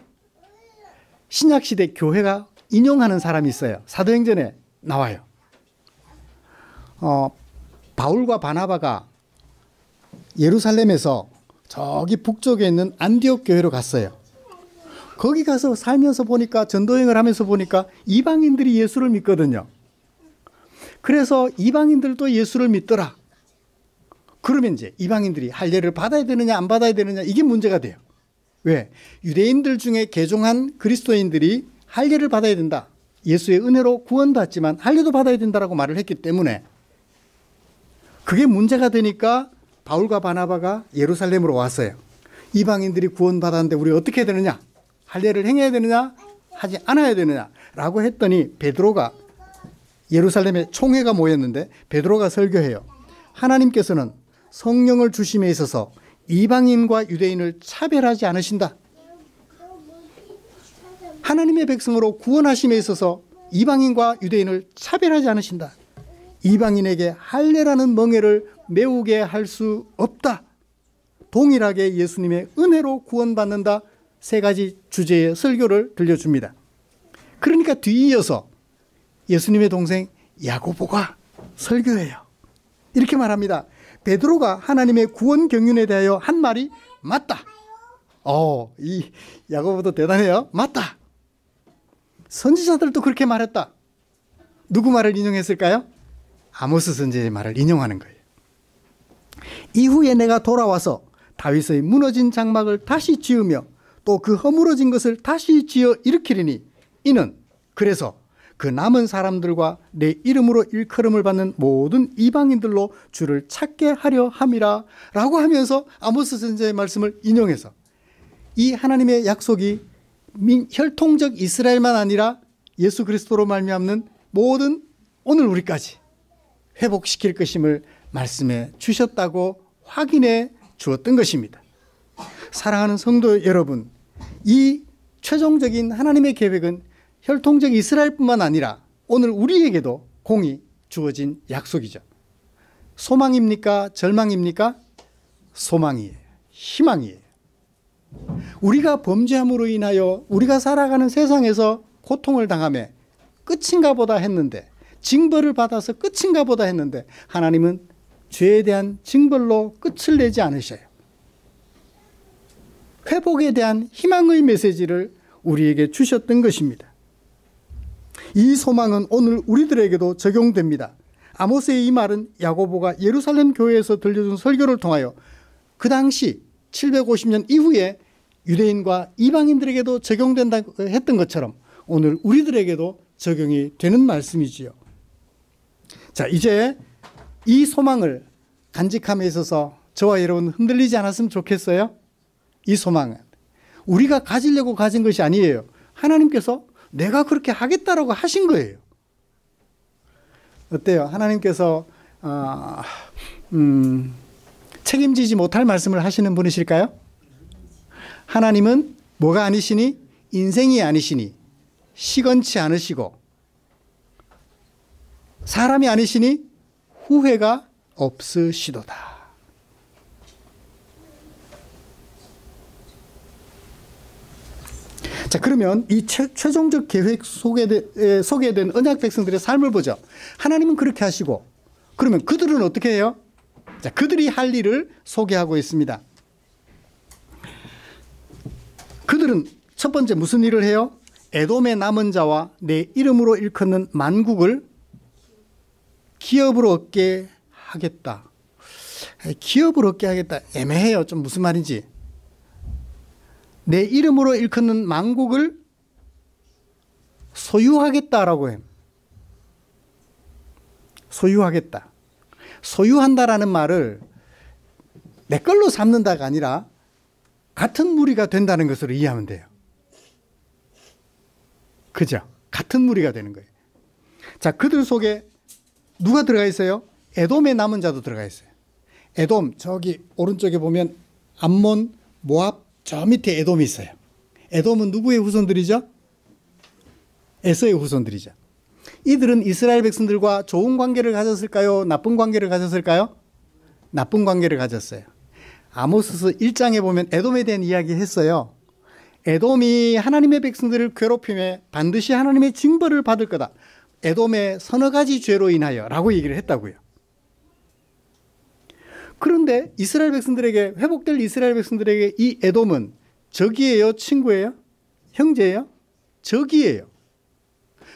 신약시대 교회가 인용하는 사람이 있어요. 사도행전에 나와요. 바울과 바나바가 예루살렘에서 저기 북쪽에 있는 안디옥 교회로 갔어요. 거기 가서 살면서 보니까, 전도여행을 하면서 보니까 이방인들이 예수를 믿거든요. 그래서 이방인들도 예수를 믿더라. 그러면 이제 이방인들이 할례를 받아야 되느냐 안 받아야 되느냐, 이게 문제가 돼요. 왜? 유대인들 중에 개종한 그리스도인들이 할례를 받아야 된다, 예수의 은혜로 구원받지만 할례도 받아야 된다라고 말을 했기 때문에 그게 문제가 되니까 바울과 바나바가 예루살렘으로 왔어요. 이방인들이 구원받았는데 우리 어떻게 해야 되느냐, 할례를 행해야 되느냐 하지 않아야 되느냐 라고 했더니, 베드로가, 예루살렘에 총회가 모였는데 베드로가 설교해요. 하나님께서는 성령을 주심에 있어서 이방인과 유대인을 차별하지 않으신다. 하나님의 백성으로 구원하심에 있어서 이방인과 유대인을 차별하지 않으신다. 이방인에게 할례라는 멍에를 메우게 할 수 없다. 동일하게 예수님의 은혜로 구원받는다. 3가지 주제의 설교를 들려줍니다. 그러니까 뒤이어서 예수님의 동생 야고보가 설교해요. 이렇게 말합니다. 베드로가 하나님의 구원 경륜에 대하여 한 말이 맞다. 이 야고보도 대단해요. 맞다. 선지자들도 그렇게 말했다. 누구 말을 인용했을까요? 아모스 선지자의 말을 인용하는 거예요. 이후에 내가 돌아와서 다윗의 무너진 장막을 다시 지으며 또 그 허물어진 것을 다시 지어 일으키리니, 이는 그래서 그 남은 사람들과 내 이름으로 일컬음을 받는 모든 이방인들로 주를 찾게 하려 함이라 라고 하면서 아모스 선지자의 말씀을 인용해서, 이 하나님의 약속이 혈통적 이스라엘만 아니라 예수 그리스도로 말미암는 모든 오늘 우리까지 회복시킬 것임을 말씀해 주셨다고 확인해 주었던 것입니다. 사랑하는 성도 여러분, 이 최종적인 하나님의 계획은 혈통적 이스라엘뿐만 아니라 오늘 우리에게도 공이 주어진 약속이죠. 소망입니까? 절망입니까? 소망이에요. 희망이에요. 우리가 범죄함으로 인하여 우리가 살아가는 세상에서 고통을 당하며 끝인가 보다 했는데, 징벌을 받아서 끝인가 보다 했는데, 하나님은 죄에 대한 징벌로 끝을 내지 않으셔요. 회복에 대한 희망의 메시지를 우리에게 주셨던 것입니다. 이 소망은 오늘 우리들에게도 적용됩니다. 아모스의 이 말은 야고보가 예루살렘 교회에서 들려준 설교를 통하여 그 당시 750년 이후에 유대인과 이방인들에게도 적용된다고 했던 것처럼 오늘 우리들에게도 적용이 되는 말씀이지요. 자, 이제 이 소망을 간직함에 있어서 저와 여러분 흔들리지 않았으면 좋겠어요. 이 소망은 우리가 가지려고 가진 것이 아니에요. 하나님께서 내가 그렇게 하겠다라고 하신 거예요. 어때요? 하나님께서 책임지지 못할 말씀을 하시는 분이실까요? 하나님은 뭐가 아니시니? 인생이 아니시니, 시건치 않으시고, 사람이 아니시니 후회가 없으시도다. 자, 그러면 이 최종적 계획 소개된 언약 백성들의 삶을 보죠. 하나님은 그렇게 하시고, 그러면 그들은 어떻게 해요? 자, 그들이 할 일을 소개하고 있습니다. 그들은 첫 번째 무슨 일을 해요? 에돔의 남은 자와 내 이름으로 일컫는 만국을 기업으로 얻게 하겠다. 기업으로 얻게 하겠다. 애매해요. 좀 무슨 말인지. 내 이름으로 일컫는 만국을 소유하겠다라고 해요. 소유하겠다. 소유한다라는 말을 내 걸로 삼는다가 아니라 같은 무리가 된다는 것으로 이해하면 돼요. 그죠? 같은 무리가 되는 거예요. 자, 그들 속에 누가 들어가 있어요? 에돔의 남은 자도 들어가 있어요. 에돔, 저기 오른쪽에 보면 암몬, 모압, 저 밑에 에돔이 있어요. 에돔은 누구의 후손들이죠? 에서의 후손들이죠. 이들은 이스라엘 백성들과 좋은 관계를 가졌을까요? 나쁜 관계를 가졌을까요? 나쁜 관계를 가졌어요. 아모스서 1장에 보면 에돔에 대한 이야기 했어요. 에돔이 하나님의 백성들을 괴롭힘에 반드시 하나님의 징벌을 받을 거다. 에돔의 서너 가지 죄로 인하여 라고 얘기를 했다고요. 그런데 이스라엘 백성들에게, 회복될 이스라엘 백성들에게 이 에돔은 적이에요? 친구예요? 형제예요? 적이에요.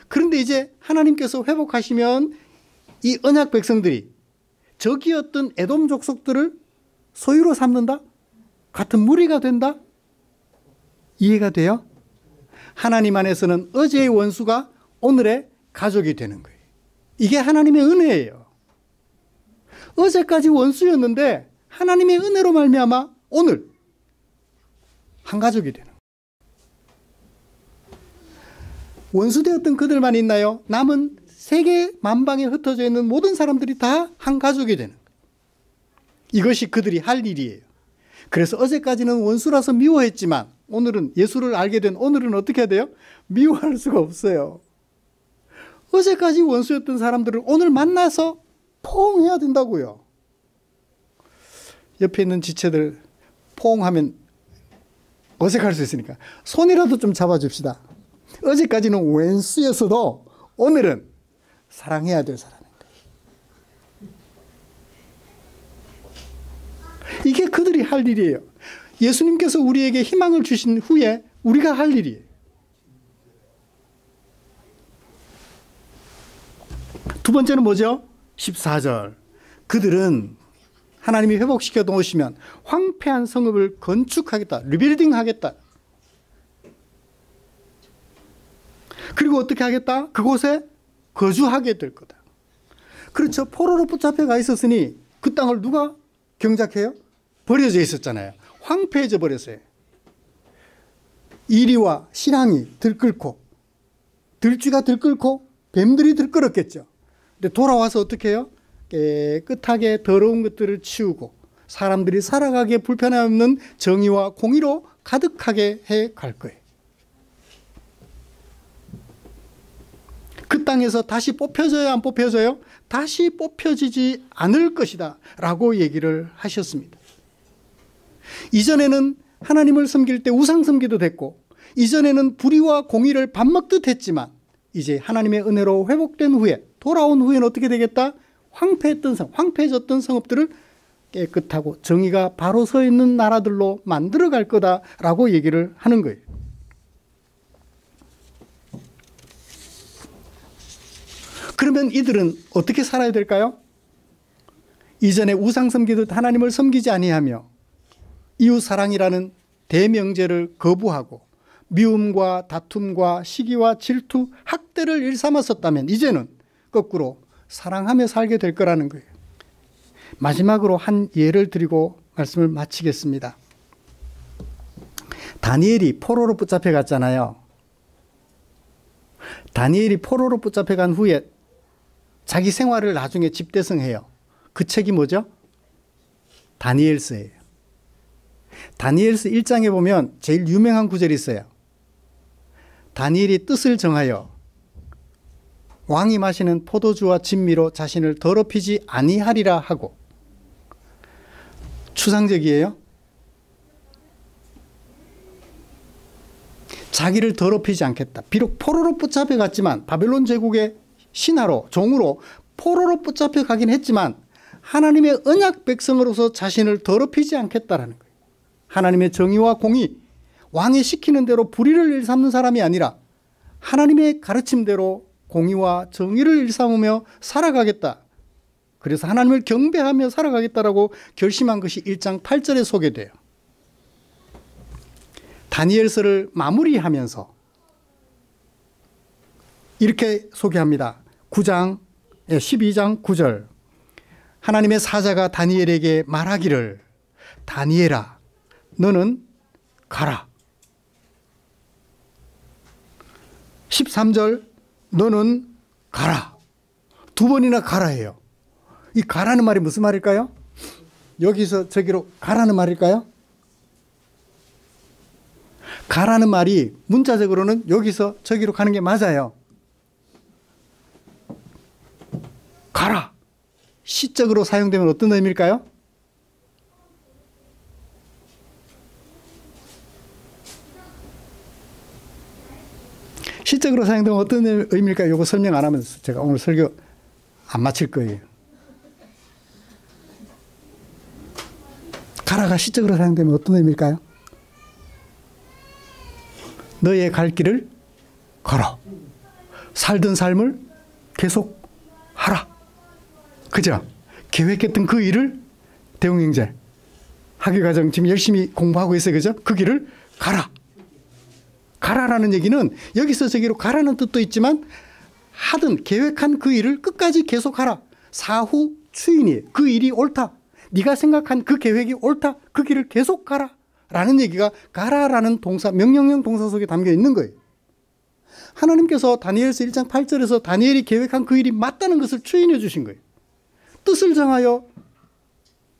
그런데 이제 하나님께서 회복하시면 이 언약 백성들이 적이었던 에돔 족속들을 소유로 삼는다? 같은 무리가 된다? 이해가 돼요? 하나님 안에서는 어제의 원수가 오늘의 가족이 되는 거예요. 이게 하나님의 은혜예요. 어제까지 원수였는데 하나님의 은혜로 말미암아 오늘 한 가족이 되는 거예요. 원수되었던 그들만 있나요? 남은 세계 만방에 흩어져 있는 모든 사람들이 다 한 가족이 되는 거예요. 이것이 그들이 할 일이에요. 그래서 어제까지는 원수라서 미워했지만 오늘은 예수를 알게 된 오늘은 어떻게 해야 돼요? 미워할 수가 없어요. 어제까지 원수였던 사람들을 오늘 만나서 포옹해야 된다고요. 옆에 있는 지체들 포옹하면 어색할 수 있으니까 손이라도 좀 잡아줍시다. 어제까지는 원수였어도 오늘은 사랑해야 될 사람인 거예요. 이게 그들이 할 일이에요. 예수님께서 우리에게 희망을 주신 후에 우리가 할 일이에요. 두 번째는 뭐죠? 14절. 그들은 하나님이 회복시켜 놓으시면 황폐한 성읍을 건축하겠다. 리빌딩 하겠다. 그리고 어떻게 하겠다? 그곳에 거주하게 될 거다. 그렇죠. 포로로 붙잡혀가 있었으니 그 땅을 누가 경작해요? 버려져 있었잖아요. 황폐해져 버렸어요. 이리와 신앙이 들끓고 들쥐가 들끓고 뱀들이 들끓었겠죠. 근데 돌아와서 어떻게 해요? 깨끗하게 더러운 것들을 치우고 사람들이 살아가기에 불편함 없는 정의와 공의로 가득하게 해 갈 거예요. 그 땅에서 다시 뽑혀져요? 안 뽑혀져요? 다시 뽑혀지지 않을 것이다 라고 얘기를 하셨습니다. 이전에는 하나님을 섬길 때 우상 섬기도 됐고 이전에는 불의와 공의를 밥 먹듯 했지만 이제 하나님의 은혜로 회복된 후에 돌아온 후에는 어떻게 되겠다? 황폐해졌던 성읍들을 깨끗하고 정의가 바로 서 있는 나라들로 만들어 갈 거다라고 얘기를 하는 거예요. 그러면 이들은 어떻게 살아야 될까요? 이전에 우상 섬기듯 하나님을 섬기지 아니하며 이웃 사랑이라는 대명제를 거부하고 미움과 다툼과 시기와 질투, 학대를 일삼았었다면 이제는 거꾸로 사랑하며 살게 될 거라는 거예요. 마지막으로 한 예를 드리고 말씀을 마치겠습니다. 다니엘이 포로로 붙잡혀 갔잖아요. 다니엘이 포로로 붙잡혀 간 후에 자기 생활을 나중에 집대성해요. 그 책이 뭐죠? 다니엘서예요. 다니엘서 1장에 보면 제일 유명한 구절이 있어요. 다니엘이 뜻을 정하여 왕이 마시는 포도주와 진미로 자신을 더럽히지 아니하리라 하고. 추상적이에요. 자기를 더럽히지 않겠다. 비록 포로로 붙잡혀 갔지만 바벨론 제국의 신하로 종으로 포로로 붙잡혀 가긴 했지만 하나님의 언약 백성으로서 자신을 더럽히지 않겠다라는 거예요. 하나님의 정의와 공의, 왕이 시키는 대로 불의를 일삼는 사람이 아니라 하나님의 가르침대로 공의와 정의를 일삼으며 살아가겠다. 그래서 하나님을 경배하며 살아가겠다라고 결심한 것이 1장 8절에 소개돼요. 다니엘서를 마무리하면서 이렇게 소개합니다. 12장 9절. 하나님의 사자가 다니엘에게 말하기를 다니엘아 너는 가라. 13절 너는 가라. 두 번이나 가라 해요. 이 가라는 말이 무슨 말일까요? 여기서 저기로 가라는 말일까요? 가라는 말이 문자적으로는 여기서 저기로 가는 게 맞아요. 가라. 시적으로 사용되면 어떤 의미일까요? 시적으로 사용되면 어떤 의미일까요? 이거 설명 안 하면서 제가 오늘 설교 안 마칠 거예요. 가라가 시적으로 사용되면 어떤 의미일까요? 너의 갈 길을 걸어. 살던 삶을 계속 하라. 그죠? 계획했던 그 일을 대웅행제 학위과정 지금 열심히 공부하고 있어요. 그죠? 그 길을 가라. 가라라는 얘기는 여기서 저기로 가라는 뜻도 있지만 하든 계획한 그 일을 끝까지 계속하라. 사후 추인이에요. 그 일이 옳다. 네가 생각한 그 계획이 옳다. 그 길을 계속 가라. 라는 얘기가 가라라는 동사, 명령형 동사 속에 담겨 있는 거예요. 하나님께서 다니엘서 1장 8절에서 다니엘이 계획한 그 일이 맞다는 것을 추인해 주신 거예요. 뜻을 정하여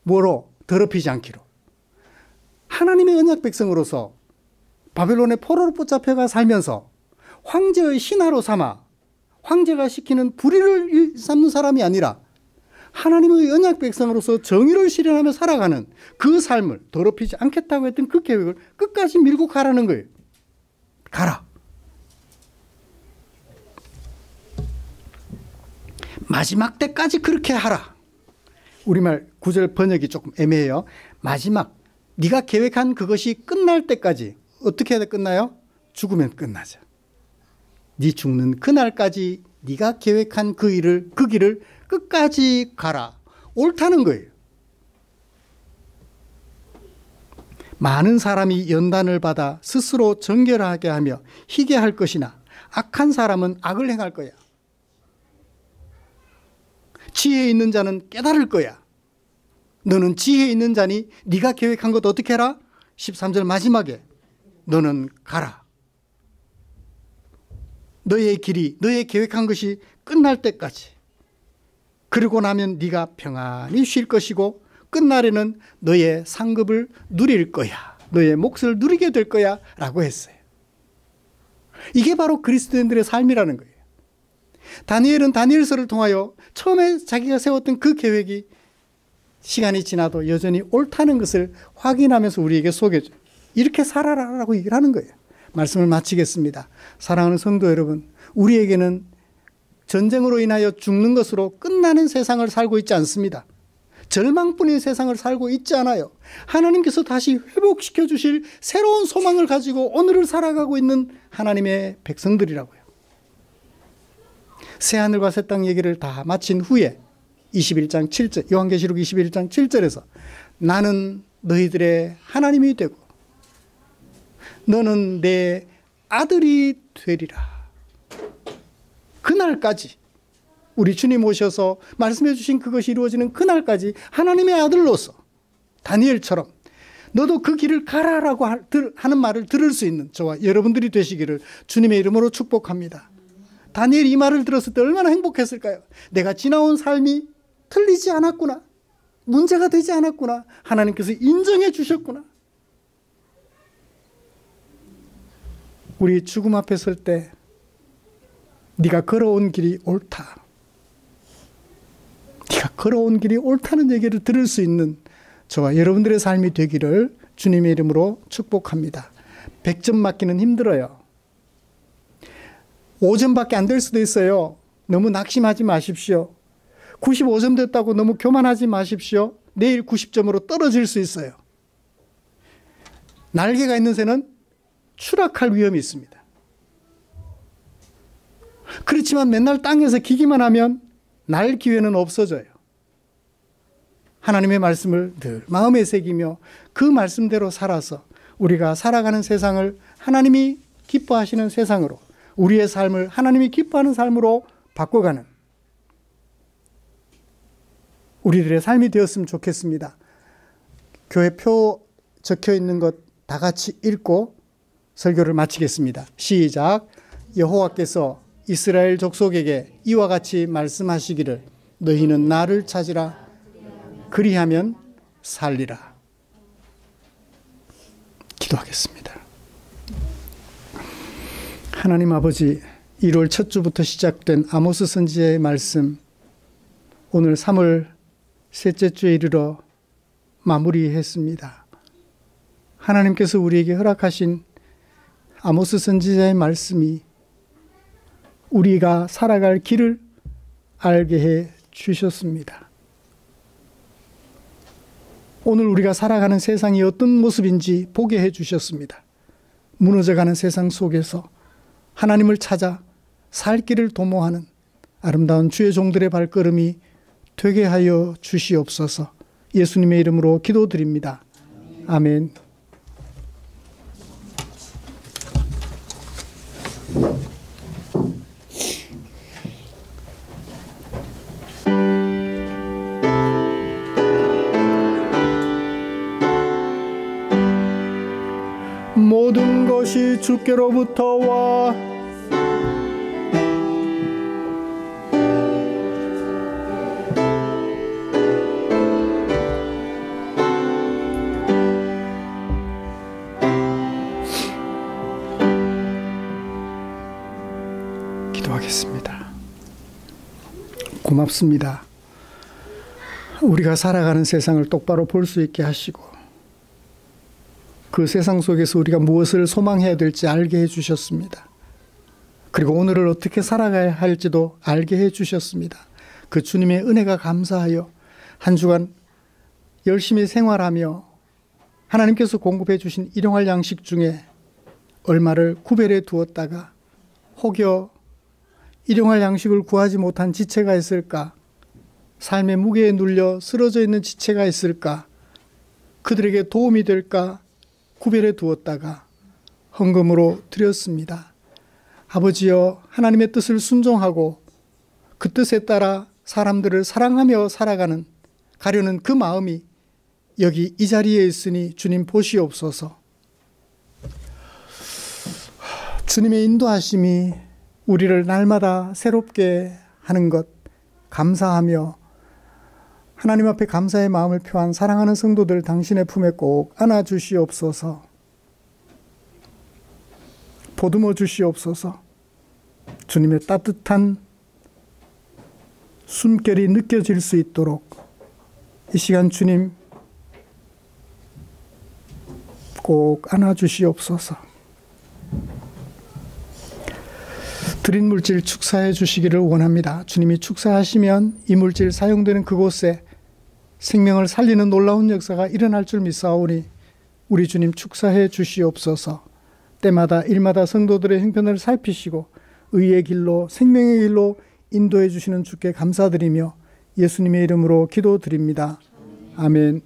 뭐로? 더럽히지 않기로. 하나님의 언약 백성으로서 바벨론의 포로로 붙잡혀가 살면서 황제의 신하로 삼아 황제가 시키는 불의를 삼는 사람이 아니라 하나님의 언약 백성으로서 정의를 실현하며 살아가는 그 삶을 더럽히지 않겠다고 했던 그 계획을 끝까지 밀고 가라는 거예요. 가라. 마지막 때까지 그렇게 하라. 우리말 구절 번역이 조금 애매해요. 마지막, 네가 계획한 그것이 끝날 때까지. 어떻게 해야 끝나요? 죽으면 끝나죠. 네 죽는 그날까지 네가 계획한 그 길을 끝까지 가라. 옳다는 거예요. 많은 사람이 연단을 받아 스스로 정결하게 하며 희게 할 것이나 악한 사람은 악을 행할 거야. 지혜 있는 자는 깨달을 거야. 너는 지혜 있는 자니 네가 계획한 것 어떻게 해라? 13절 마지막에 너는 가라. 너의 길이, 너의 계획한 것이 끝날 때까지. 그러고 나면 네가 평안히 쉴 것이고 끝날에는 너의 상급을 누릴 거야. 너의 몫을 누리게 될 거야 라고 했어요. 이게 바로 그리스도인들의 삶이라는 거예요. 다니엘은 다니엘서를 통하여 처음에 자기가 세웠던 그 계획이 시간이 지나도 여전히 옳다는 것을 확인하면서 우리에게 소개해줘요. 이렇게 살아라라고 얘기를 하는 거예요. 말씀을 마치겠습니다. 사랑하는 성도 여러분, 우리에게는 전쟁으로 인하여 죽는 것으로 끝나는 세상을 살고 있지 않습니다. 절망뿐인 세상을 살고 있지 않아요. 하나님께서 다시 회복시켜 주실 새로운 소망을 가지고 오늘을 살아가고 있는 하나님의 백성들이라고요. 새하늘과 새 땅 얘기를 다 마친 후에 21장 7절, 요한계시록 21장 7절에서 나는 너희들의 하나님이 되고 너는 내 아들이 되리라. 그날까지 우리 주님 오셔서 말씀해 주신 그것이 이루어지는 그날까지 하나님의 아들로서 다니엘처럼 너도 그 길을 가라라고 하는 말을 들을 수 있는 저와 여러분들이 되시기를 주님의 이름으로 축복합니다. 다니엘이 이 말을 들었을 때 얼마나 행복했을까요? 내가 지나온 삶이 틀리지 않았구나. 문제가 되지 않았구나. 하나님께서 인정해 주셨구나. 우리 죽음 앞에 설 때 네가 걸어온 길이 옳다. 네가 걸어온 길이 옳다는 얘기를 들을 수 있는 저와 여러분들의 삶이 되기를 주님의 이름으로 축복합니다. 100점 맞기는 힘들어요. 5점밖에 안 될 수도 있어요. 너무 낙심하지 마십시오. 95점 됐다고 너무 교만하지 마십시오. 내일 90점으로 떨어질 수 있어요. 날개가 있는 새는 추락할 위험이 있습니다. 그렇지만 맨날 땅에서 기기만 하면 날 기회는 없어져요. 하나님의 말씀을 늘 마음에 새기며 그 말씀대로 살아서 우리가 살아가는 세상을 하나님이 기뻐하시는 세상으로, 우리의 삶을 하나님이 기뻐하는 삶으로 바꿔가는 우리들의 삶이 되었으면 좋겠습니다. 교회표 적혀 있는 것 다 같이 읽고 설교를 마치겠습니다. 시작. 여호와께서 이스라엘 족속에게 이와 같이 말씀하시기를 너희는 나를 찾으라. 그리하면 살리라. 기도하겠습니다. 하나님 아버지, 1월 첫 주부터 시작된 아모스 선지자의 말씀, 오늘 3월 셋째 주에 이르러 마무리했습니다. 하나님께서 우리에게 허락하신 아모스 선지자의 말씀이 우리가 살아갈 길을 알게 해 주셨습니다. 오늘 우리가 살아가는 세상이 어떤 모습인지 보게 해 주셨습니다. 무너져가는 세상 속에서 하나님을 찾아 살 길을 도모하는 아름다운 주의 종들의 발걸음이 되게 하여 주시옵소서. 예수님의 이름으로 기도드립니다. 아멘. 모든 것이 주께로부터 와 기도하겠습니다. 고맙습니다. 우리가 살아가는 세상을 똑바로 볼 수 있게 하시고 그 세상 속에서 우리가 무엇을 소망해야 될지 알게 해주셨습니다. 그리고 오늘을 어떻게 살아가야 할지도 알게 해주셨습니다. 그 주님의 은혜가 감사하여 한 주간 열심히 생활하며 하나님께서 공급해 주신 일용할 양식 중에 얼마를 구별해 두었다가 혹여 일용할 양식을 구하지 못한 지체가 있을까? 삶의 무게에 눌려 쓰러져 있는 지체가 있을까? 그들에게 도움이 될까? 구별해 두었다가 헌금으로 드렸습니다. 아버지여, 하나님의 뜻을 순종하고 그 뜻에 따라 사람들을 사랑하며 살아가는 가려는 그 마음이 여기 이 자리에 있으니 주님 보시옵소서. 주님의 인도하심이 우리를 날마다 새롭게 하는 것 감사하며 하나님 앞에 감사의 마음을 표한 사랑하는 성도들 당신의 품에 꼭 안아주시옵소서. 보듬어 주시옵소서. 주님의 따뜻한 숨결이 느껴질 수 있도록 이 시간 주님 꼭 안아주시옵소서. 드린 물질 축사해 주시기를 원합니다. 주님이 축사하시면 이 물질 사용되는 그곳에 생명을 살리는 놀라운 역사가 일어날 줄 믿사오니 우리 주님 축사해 주시옵소서. 때마다 일마다 성도들의 형편을 살피시고 의의 길로 생명의 길로 인도해 주시는 주께 감사드리며 예수님의 이름으로 기도드립니다. 아멘.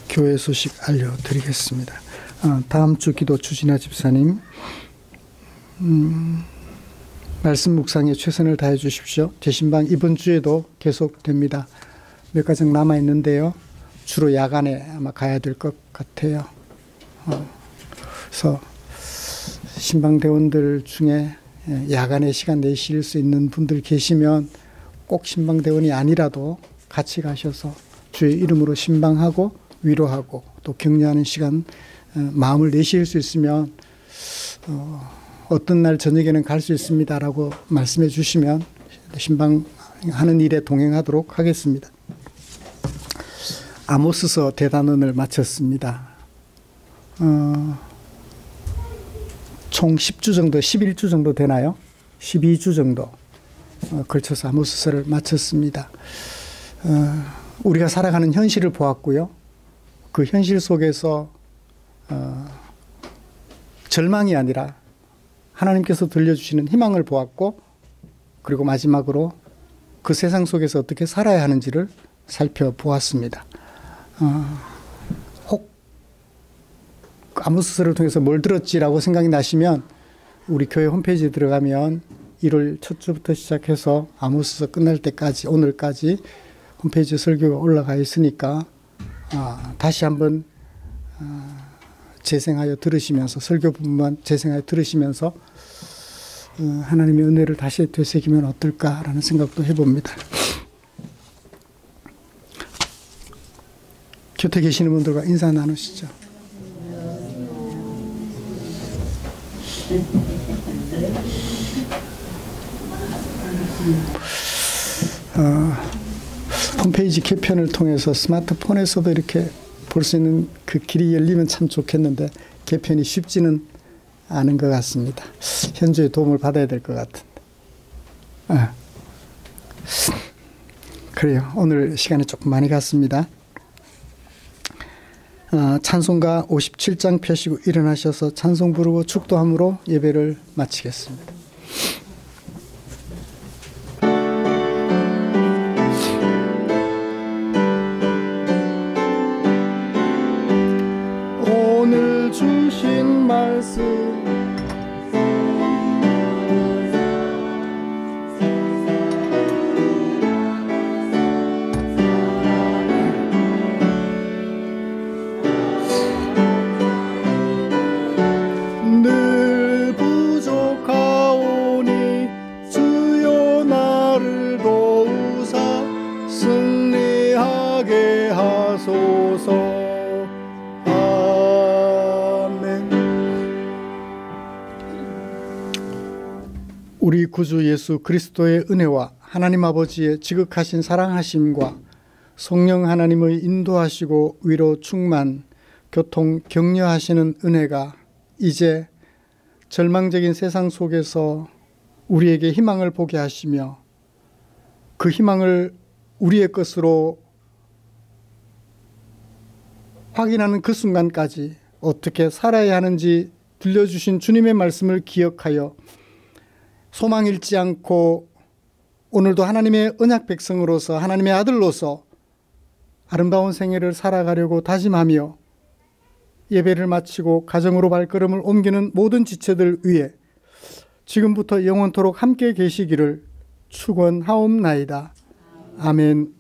교회 소식 알려드리겠습니다. 다음 주 기도 주진아 집사님, 말씀 묵상에 최선을 다해 주십시오. 제신방 이번 주에도 계속됩니다. 몇 가정 남아 있는데요. 주로 야간에 아마 가야 될 것 같아요. 그래서 신방 대원들 중에 야간에 시간 내실 수 있는 분들 계시면 꼭 신방 대원이 아니라도 같이 가셔서 주의 이름으로 신방하고 위로하고 또 격려하는 시간 마음을 내실 수 있으면 어떤 날 저녁에는 갈 수 있습니다라고 말씀해 주시면 신방하는 일에 동행하도록 하겠습니다. 아모스서 대단원을 마쳤습니다. 총 10주 정도, 11주 정도 되나요? 12주 정도 걸쳐서 아모스서를 마쳤습니다. 우리가 살아가는 현실을 보았고요. 그 현실 속에서 절망이 아니라 하나님께서 들려주시는 희망을 보았고, 그리고 마지막으로 그 세상 속에서 어떻게 살아야 하는지를 살펴보았습니다. 혹 아모스서를 통해서 뭘 들었지라고 생각이 나시면 우리 교회 홈페이지에 들어가면 1월 첫 주부터 시작해서 아모스서 끝날 때까지 오늘까지 홈페이지에 설교가 올라가 있으니까 다시 한번 재생하여 들으시면서 설교 부분만 재생하여 들으시면서 하나님의 은혜를 다시 되새기면 어떨까라는 생각도 해봅니다. 곁에 계시는 분들과 인사 나누시죠. 홈페이지 개편을 통해서 스마트폰에서도 이렇게 볼 수 있는 그 길이 열리면 참 좋겠는데 개편이 쉽지는 않은 것 같습니다. 현주의 도움을 받아야 될 것 같은데. 그래요. 오늘 시간이 조금 많이 갔습니다. 찬송가 57장 펴시고 일어나셔서 찬송 부르고 축도함으로 예배를 마치겠습니다. 오늘 주신 말씀 늘 부족하오니 주여 나를 도우사 승리하게 하소서. 우리 구주 예수 그리스도의 은혜와 하나님 아버지의 지극하신 사랑하심과 성령 하나님의 인도하시고 위로 충만, 교통, 격려하시는 은혜가 이제 절망적인 세상 속에서 우리에게 희망을 보게 하시며 그 희망을 우리의 것으로 확인하는 그 순간까지 어떻게 살아야 하는지 들려주신 주님의 말씀을 기억하여 소망 잃지 않고 오늘도 하나님의 언약 백성으로서 하나님의 아들로서 아름다운 생애를 살아가려고 다짐하며 예배를 마치고 가정으로 발걸음을 옮기는 모든 지체들 위해 지금부터 영원토록 함께 계시기를 축원하옵나이다. 아멘.